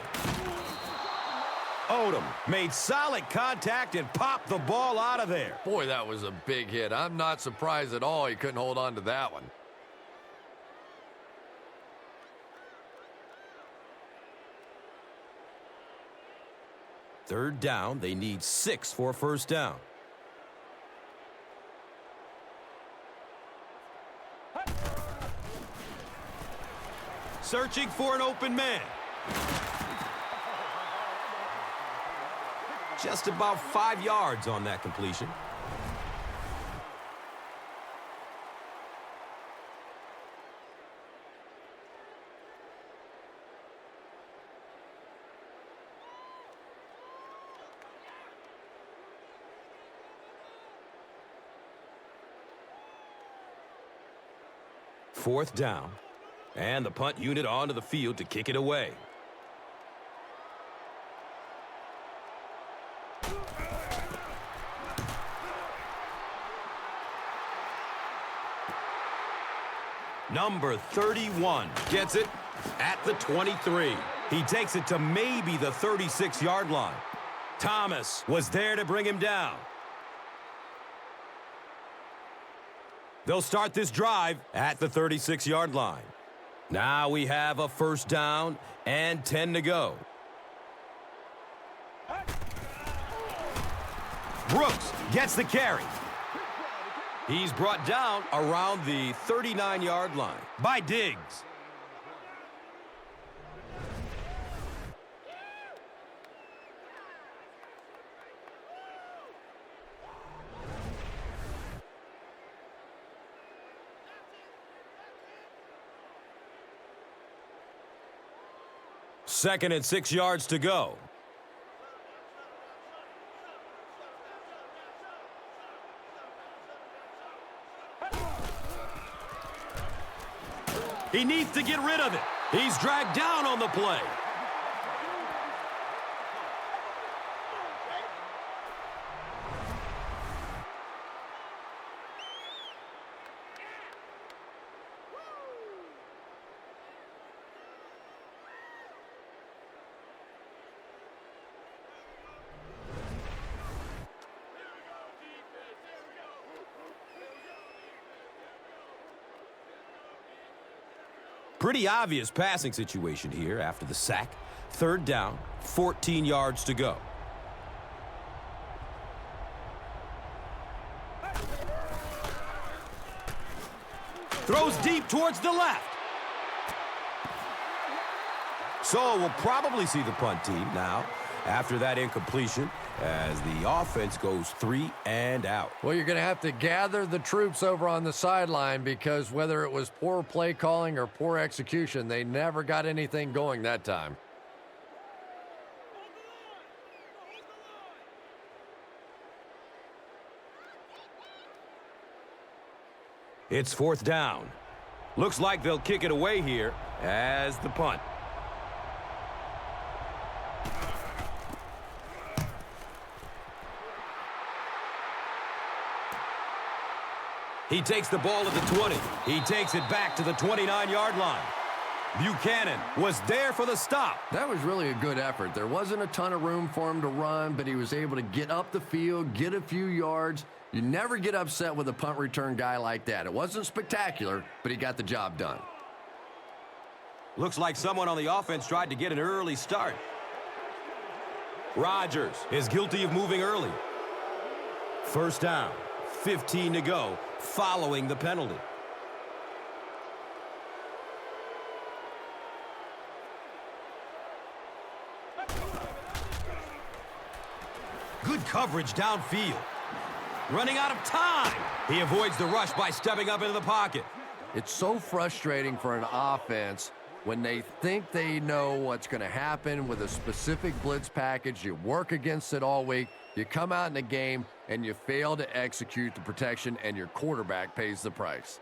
Odom made solid contact and popped the ball out of there. Boy, that was a big hit. I'm not surprised at all he couldn't hold on to that one. Third down, they need 6 for a first down. Searching for an open man. Just about 5 yards on that completion. Fourth down, and the punt unit onto the field to kick it away. Number 31 gets it at the 23. He takes it to maybe the 36-yard line. Thomas was there to bring him down. They'll start this drive at the 36-yard line. Now we have a first down and 10 to go. Brooks gets the carry. He's brought down around the 39-yard line by Diggs. Second and 6 yards to go. He needs to get rid of it. He's dragged down on the play. Pretty obvious passing situation here after the sack. Third down, 14 yards to go. Throws deep towards the left. So we'll probably see the punt team now after that incompletion as the offense goes 3 and out. Well, you're going to have to gather the troops over on the sideline because whether it was poor play calling or poor execution, they never got anything going that time. It's fourth down. Looks like they'll kick it away here as the punt. He takes the ball at the 20. He takes it back to the 29-yard line. Buchanan was there for the stop. That was really a good effort. There wasn't a ton of room for him to run, but he was able to get up the field, get a few yards. You never get upset with a punt return guy like that. It wasn't spectacular, but he got the job done. Looks like someone on the offense tried to get an early start. Rodgers is guilty of moving early. First down, 15 to go, following the penalty. Good coverage downfield. Running out of time. He avoids the rush by stepping up into the pocket. It's so frustrating for an offense when they think they know what's going to happen with a specific blitz package. You work against it all week. You come out in the game and you fail to execute the protection, and your quarterback pays the price.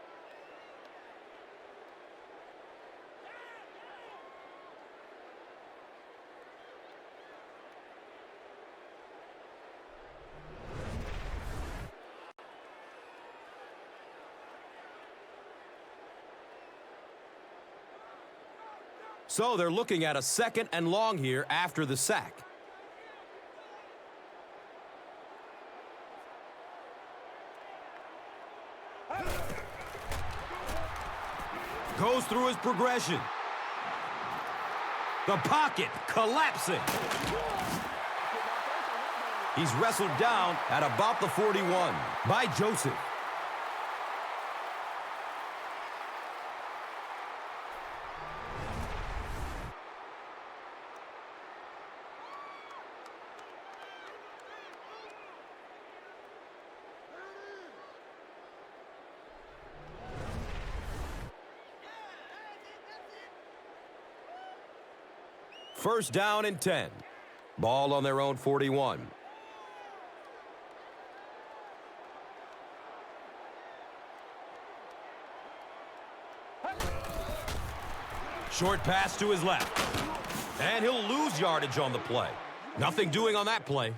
So they're looking at a 2nd and long here after the sack. Goes through his progression. The pocket collapsing. He's wrestled down at about the 41 by Joseph. First down and 10. Ball on their own 41. Short pass to his left. And he'll lose yardage on the play. Nothing doing on that play.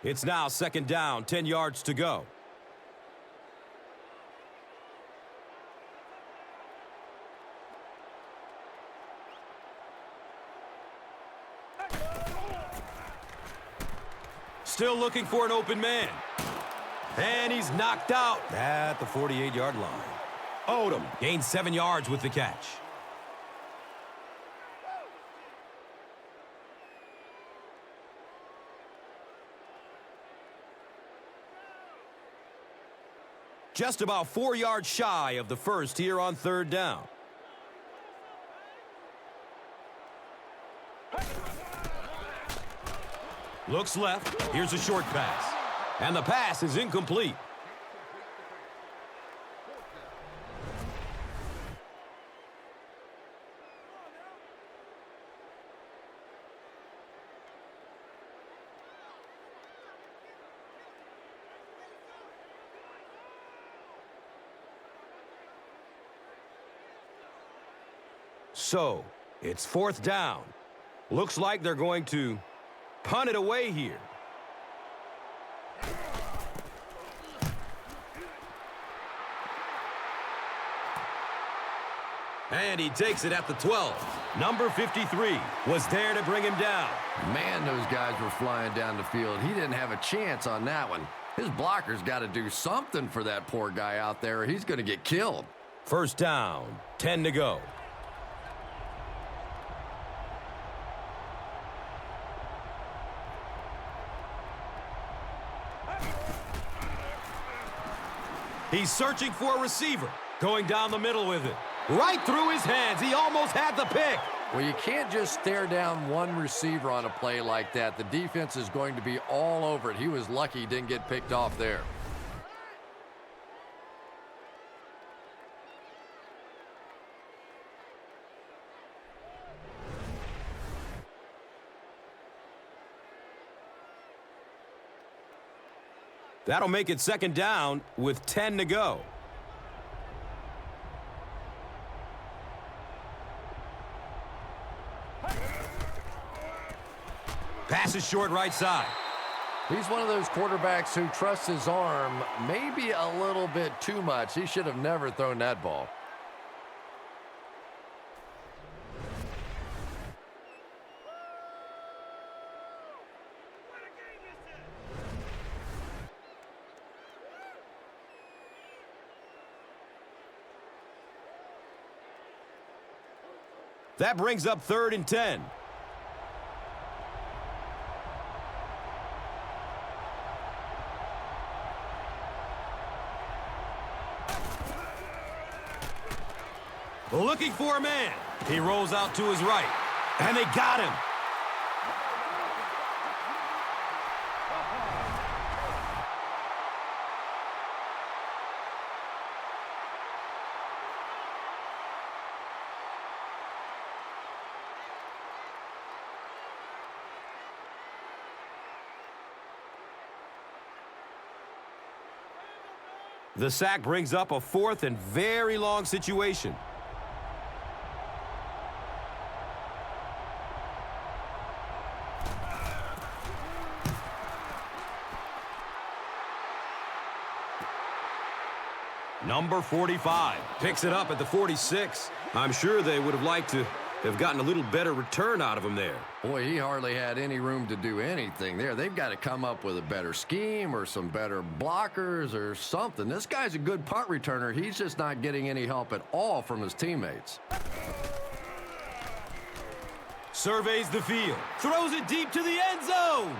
It's now 2nd down, 10 yards to go. Still looking for an open man. And he's knocked out at the 48-yard line. Odom gains 7 yards with the catch. Just about 4 yards shy of the first here on 3rd down. Looks left. Here's a short pass. And the pass is incomplete. So, it's 4th down. Looks like they're going to punt it away here. And he takes it at the 12. Number 53 was there to bring him down. Man, those guys were flying down the field. He didn't have a chance on that one. His blocker's got to do something for that poor guy out there, or he's going to get killed. First down, 10 to go. He's searching for a receiver. Going down the middle with it. Right through his hands. He almost had the pick. Well, you can't just stare down one receiver on a play like that. The defense is going to be all over it. He was lucky he didn't get picked off there. That'll make it 2nd down with 10 to go. Pass is short right side. He's one of those quarterbacks who trusts his arm maybe a little bit too much. He should have never thrown that ball. That brings up 3rd and 10. Looking for a man. He rolls out to his right. And they got him. The sack brings up a 4th and very long situation. Number 45 picks it up at the 46. I'm sure they would have liked to have gotten a little better return out of him there. Boy, he hardly had any room to do anything there. They've got to come up with a better scheme or some better blockers or something. This guy's a good punt returner. He's just not getting any help at all from his teammates. Surveys the field. Throws it deep to the end zone.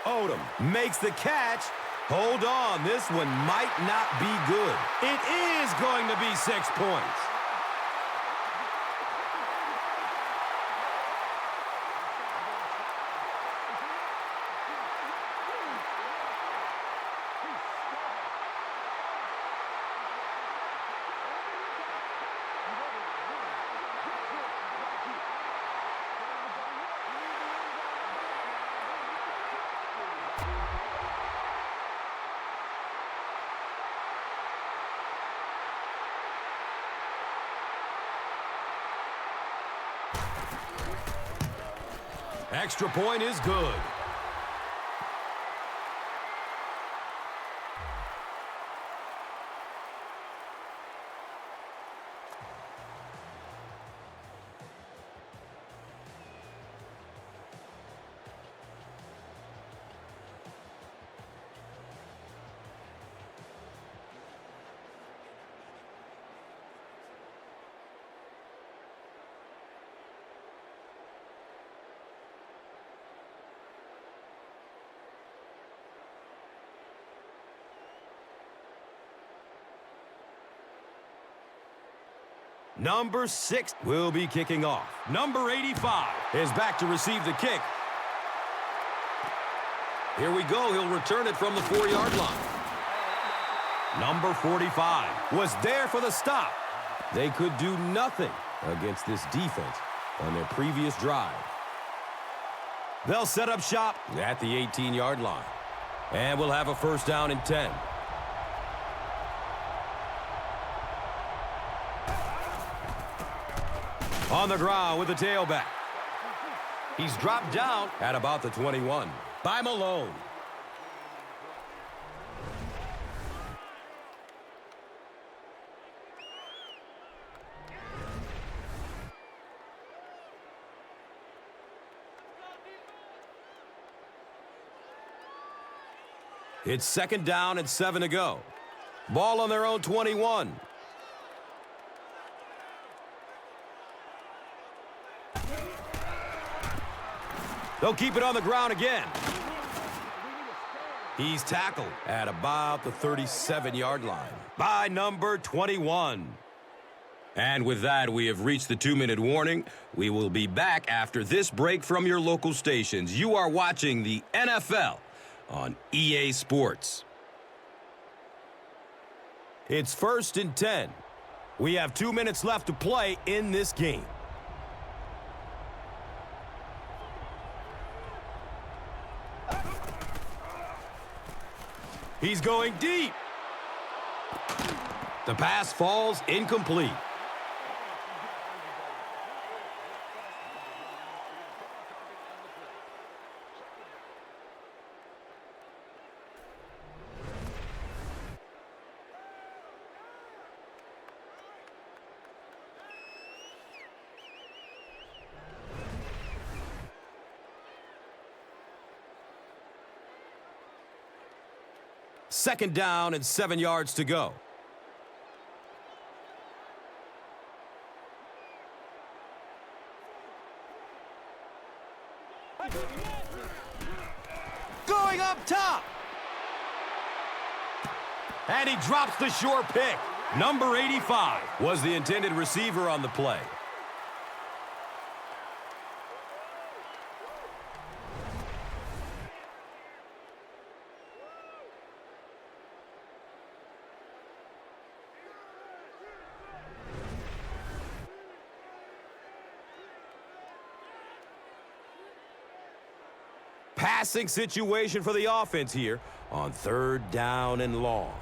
Odom makes the catch. Hold on, this one might not be good. It is going to be 6 points. Extra point is good. Number 6 will be kicking off. Number 85 is back to receive the kick. Here we go. He'll return it from the 4-yard line. Number 45 was there for the stop. They could do nothing against this defense on their previous drive. They'll set up shop at the 18-yard line. And we'll have a 1st down and 10. On the ground with the tailback. He's dropped down at about the 21 by Malone. It's 2nd down and 7 to go. Ball on their own 21. They'll keep it on the ground again. He's tackled at about the 37-yard line by number 21. And with that, we have reached the 2-minute warning. We will be back after this break from your local stations. You are watching the NFL on EA Sports. It's 1st and 10. We have 2 minutes left to play in this game. He's going deep. The pass falls incomplete. Second down and 7 yards to go. Going up top. And he drops the sure pick. Number 85 was the intended receiver on the play. Passing situation for the offense here on 3rd down and long.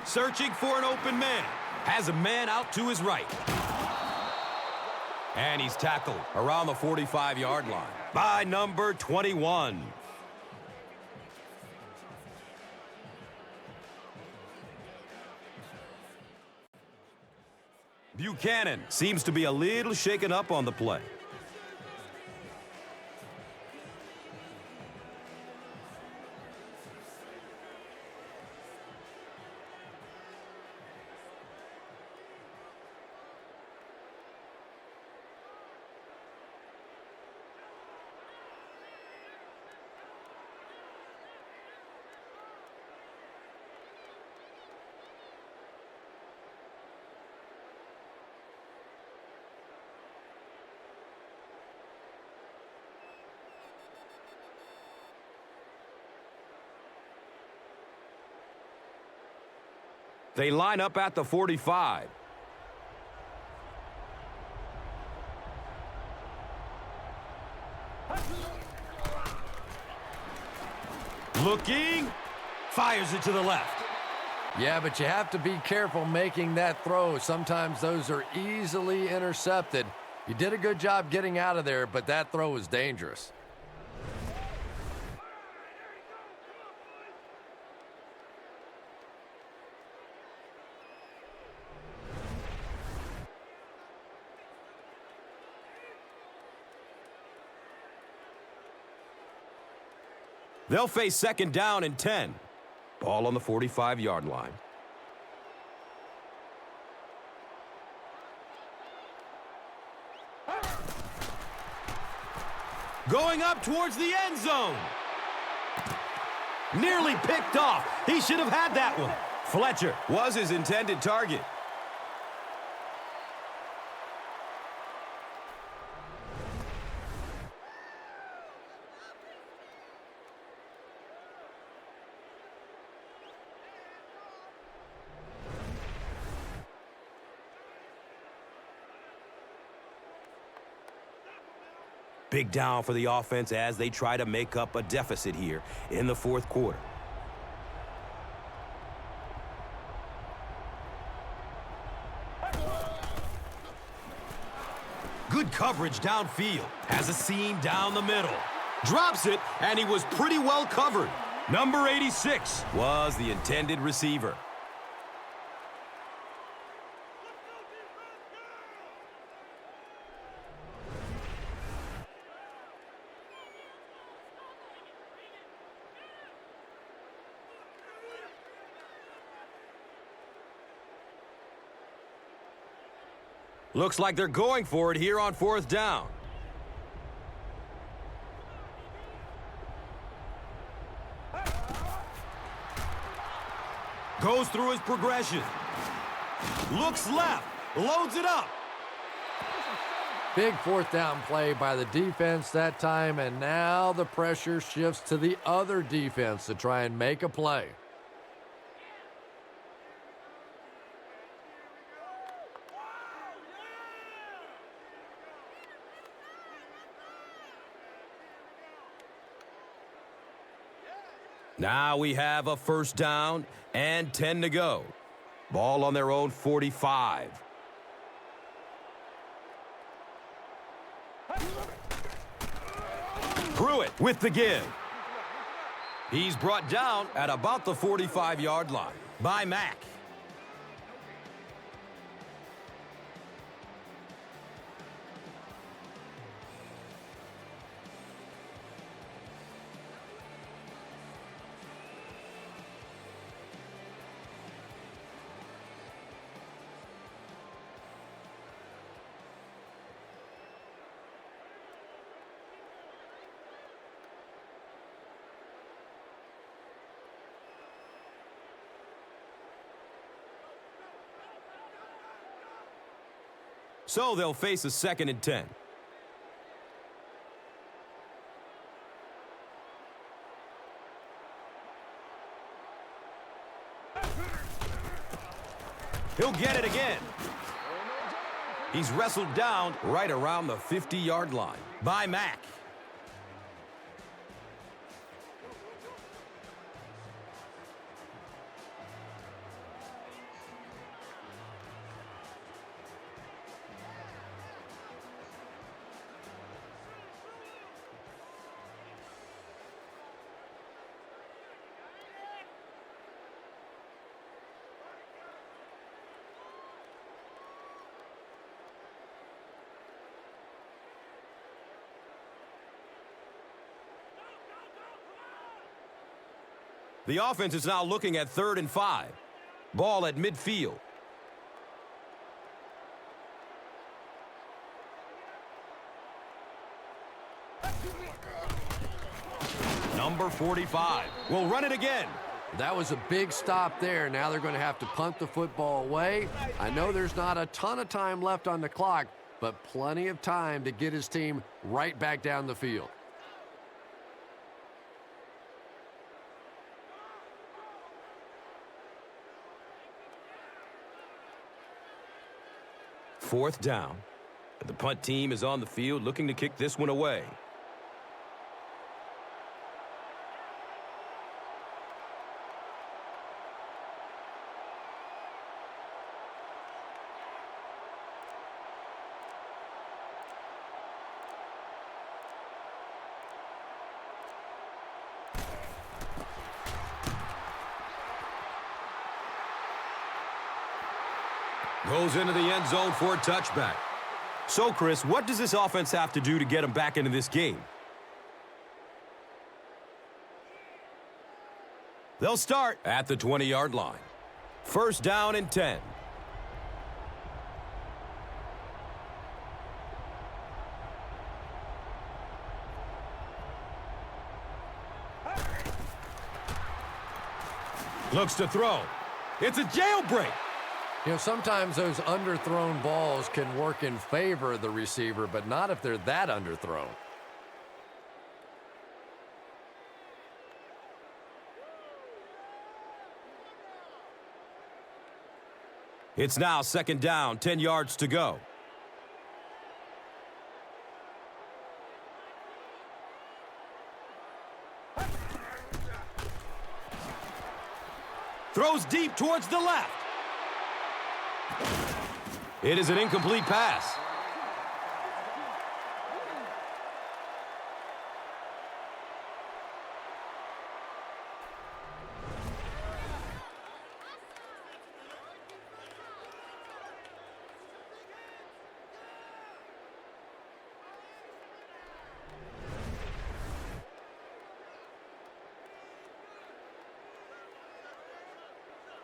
Searching for an open man. Has a man out to his right. And he's tackled around the 45-yard line by number 21. Buchanan seems to be a little shaken up on the play. They line up at the 45. Looking. Fires it to the left. Yeah, but you have to be careful making that throw. Sometimes those are easily intercepted. You did a good job getting out of there, but that throw was dangerous. They'll face 2nd down and 10. Ball on the 45-yard line. Going up towards the end zone. Nearly picked off. He should have had that one. Fletcher was his intended target. Big down for the offense as they try to make up a deficit here in the 4th quarter. Good coverage downfield. Has a seam down the middle. Drops it, and he was pretty well covered. Number 86 was the intended receiver. Looks like they're going for it here on 4th down. Goes through his progression. Looks left. Loads it up. Big 4th down play by the defense that time, and now the pressure shifts to the other defense to try and make a play. Now we have a 1st down and 10 to go. Ball on their own 45. Pruitt with the give. He's brought down at about the 45-yard line by Mack. So they'll face a 2nd and 10. He'll get it again. He's wrestled down right around the 50-yard line by Mack. The offense is now looking at 3rd and 5. Ball at midfield. Number 45 will run it again. That was a big stop there. Now they're going to have to punt the football away. I know there's not a ton of time left on the clock, but plenty of time to get his team right back down the field. Fourth down. The punt team is on the field looking to kick this one away. Goes into the end zone for a touchback. So, Chris, what does this offense have to do to get them back into this game? They'll start at the 20-yard line. 1st down and 10. Looks to throw. It's a jailbreak. You know, sometimes those underthrown balls can work in favor of the receiver, but not if they're that underthrown. It's now 2nd down, 10 yards to go. Throws deep towards the left. It is an incomplete pass.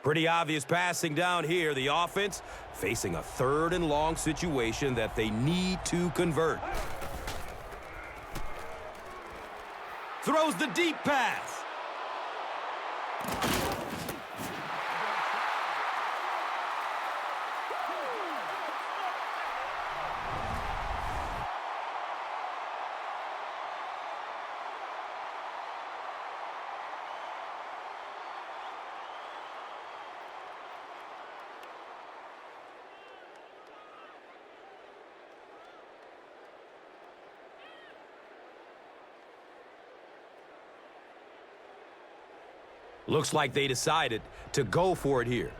Pretty obvious passing down here. The offense facing a 3rd and long situation that they need to convert. Throws the deep pass. Looks like they decided to go for it here.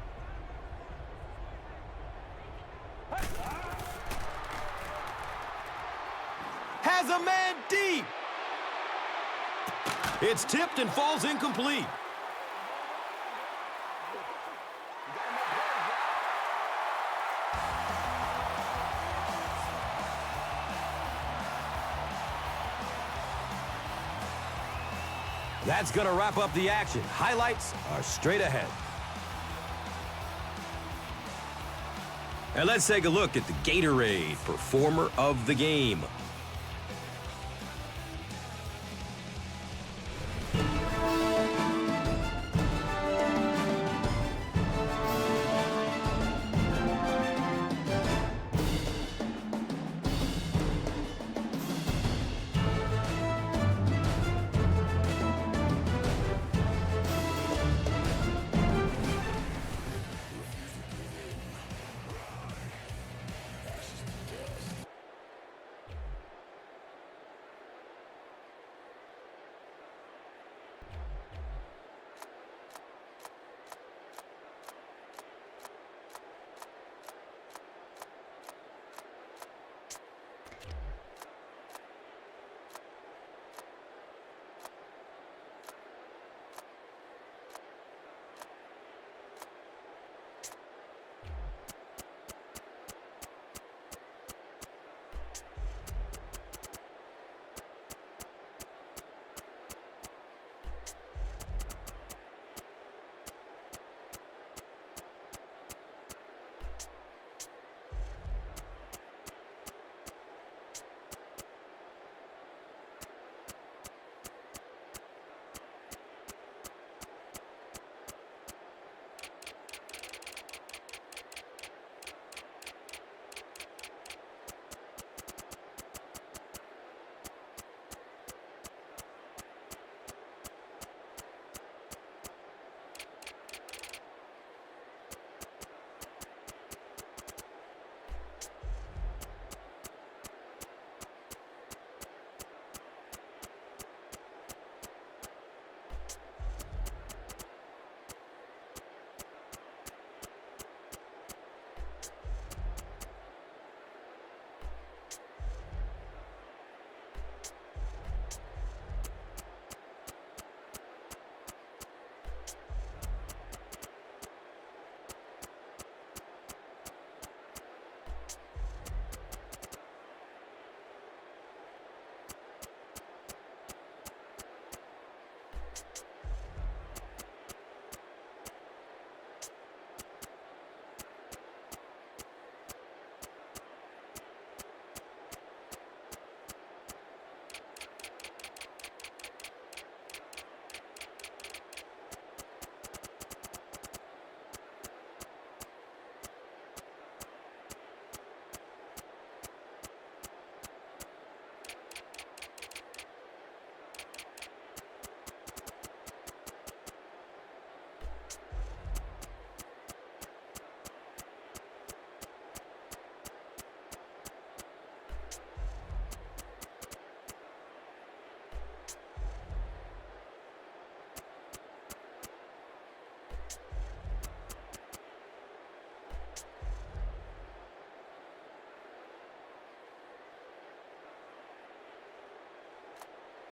Has a man deep. It's tipped and falls incomplete. That's going to wrap up the action. Highlights are straight ahead. And let's take a look at the Gatorade Performer of the Game.